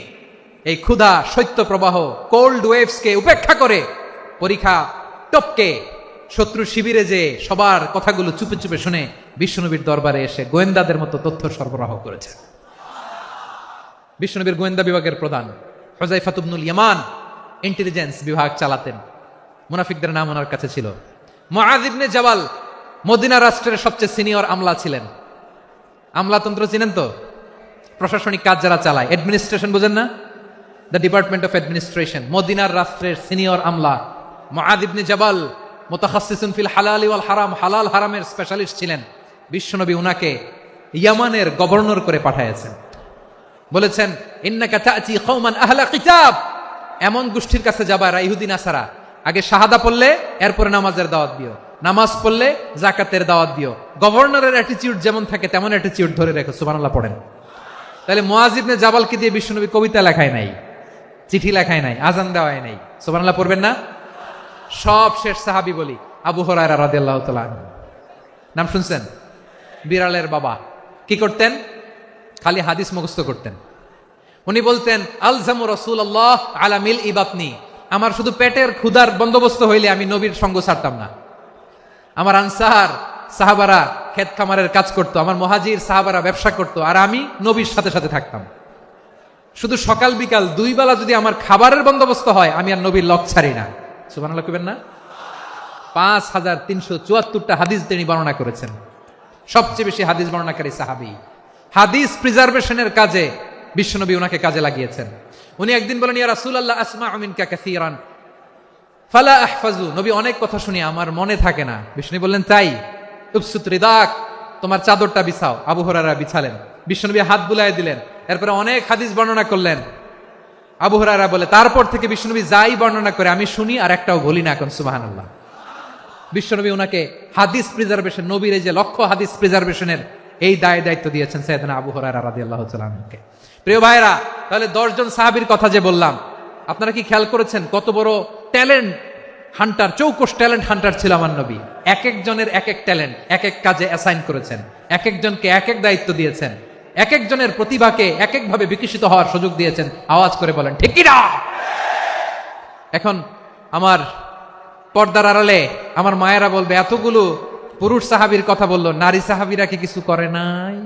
এই ক্ষুধা, শৈত্য প্রবাহ, কোল্ড ওয়েভসকে উপেক্ষা করে পরীক্ষা টপকে শত্রু শিবিরে যে সবার কথাগুলো চুপে চুপে শুনে বিশ্বনবীর দরবারে এসে গোয়েন্দাদের মতো তথ্য সরবরাহ করেছে। বিশ্বনবীর গোয়েন্দা বিভাগের প্রধান হুযায়ফা ইবনুল ইয়ামান ইন্টেলিজেন্স বিভাগ চালাতেন। মুনাফিকদের নাম ওনার কাছে ছিল। মুআয ইবনে জাবাল মদিনা রাষ্ট্রের সবচেয়ে সিনিয়র আমলা ছিলেন। আমলাতন্ত্র চিনেন তো? প্রশাসনিক কাজ যারা চালায়, অ্যাডমিনিস্ট্রেশন বোঝেন না? The department of administration. মদিনার রাষ্ট্রের সিনিয়র আমলা মুআয ইবনে জাবাল মুতাখাসসিসুন ফিল হালাল ওয়াল হারাম, হালাল হারামের স্পেশালিস্ট ছিলেন। বিশ্বনবী উনাকে ইয়ামানের গভর্নর করে পাঠিয়েছেন। বলেছেন, ইন্নাকা তা'তি কওমান আহলা কিতাব, এমন গোষ্ঠীর কাছে যাবা এরা ইহুদি নাসারা, আগে শাহাদা পড়লে এরপরে নামাজের দাওয়াত দিও, নামাজ পড়লে যাকাতের দাওয়াত দিও। গভর্নরের অ্যাটিটিউড যেমন থাকে তেমন অ্যাটিটিউড ধরে রেখো। সুবহানাল্লাহ পড়েন। তাহলে মুআয ইবনে জাবালকে দিয়ে বিশ্বনবী কবিতা লেখায় নাই, চিঠি লেখায় নাই, আজান দেওয়ায় নাই। সুবহানাল্লাহ পড়বেন না? সব শেষ সাহাবী বলি আবু হুরায়রা রাদিয়াল্লাহু তাআলা আনহু, নাম শুনছেন? বিড়ালের বাবা। কি করতেন? খালি হাদিস মুখস্থ করতেন। উনি বলতেন, আলজামু রাসূলুল্লাহ আলা মিল ইবাতনি, আমার শুধু পেটের ক্ষুধার বন্দোবস্ত হইলে আমি নবীর সঙ্গ ছাড়তাম না। আমার আনসার সাহাবারা ক্ষেত খামারের কাজ করতো, আমার মুহাজির সাহাবারা ব্যবসা করতো, আর আমি নবীর সাথে সাথে থাকতাম। শুধু সকাল বিকাল 2 বেলা যদি আমার খাবারের বন্দোবস্ত হয়, আমি আর নবীর লক ছাড়ি না। সুবহানাল্লাহ কইবেন না? 5374টা হাদিস তিনি বর্ণনা করেছেন। সবচেয়ে বেশি হাদিস বর্ণনাকারী সাহাবী। হাদিস প্রিজার্ভেশনের কাজে বিশ্বনবী ওনাকে কাজে লাগিয়েছেন। উনি একদিন বলেন, ইয়া রাসূলুল্লাহ আসমাউ মিনকা কাসীরান ফালা আহফাজু। নবী অনেক কথা শুনি, আমার মনে থাকে না। বিষ্ণু বললেন, তাই? উবসুত রিদাক, তোমার চাদরটা বিছাও। আবু হুরায়রা বিছালেন, বিশ্বনবী হাত বুলায় দিলেন, এরপরে অনেক হাদিস বর্ণনা করলেন। আবু হুরায়রা বলে, তারপর থেকে বিশ্বনবী যাই বর্ণনা করে আমি শুনি আর একটাও বলি না। এখন সুবহানাল্লাহ। বিশ্বনবী ওনাকে হাদিস প্রিজার্ভেশন, নবীর এই যে লক্ষ্য হাদিস প্রিজার্ভেশনের এই দায়িত্ব দিয়েছেন সাইয়েদনা আবু হুরায়রা রাদিয়াল্লাহু তাআলা আনহুকে। প্রিয় ভাইরা, তাহলে 10 জন সাহাবীর কথা যে বললাম, আপনারা কি খেয়াল করেছেন কত বড় ট্যালেন্ট হান্টার, চৌকস ট্যালেন্ট হান্টার ছিল আমার নবী। এক একজনের এক এক ট্যালেন্ট এক এক কাজে অ্যাসাইন করেছেন, এক একজনকে এক এক দায়িত্ব দিয়েছেন, এক একজনের প্রতিভাকে এক একভাবে বিকশিত হওয়ার সুযোগ দিয়েছেন। আওয়াজ করে বলেন ঠিক কি না? এখন আমার পর্দার আড়ালে আমার মায়েরা বলবে, এতগুলো পুরুষ সাহাবীর কথা বললো, নারী সাহাবীরা কি কিছু করে নাই?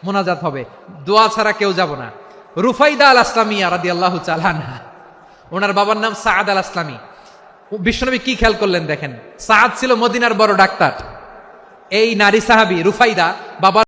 মোনাজাত হবে, দোয়া ছাড়া কেউ যাব না। রুফাইদা আল আসলামিয়া রাদিয়াল্লাহু তাআলা আনহা, ওনার বাবার নাম সাআদ আল আসলামি। বিশ্বনবী কি খেয়াল করলেন দেখেন, সাআদ ছিল মদিনার বড় ডাক্তার। এই নারী সাহাবী রুফাইদা বাবা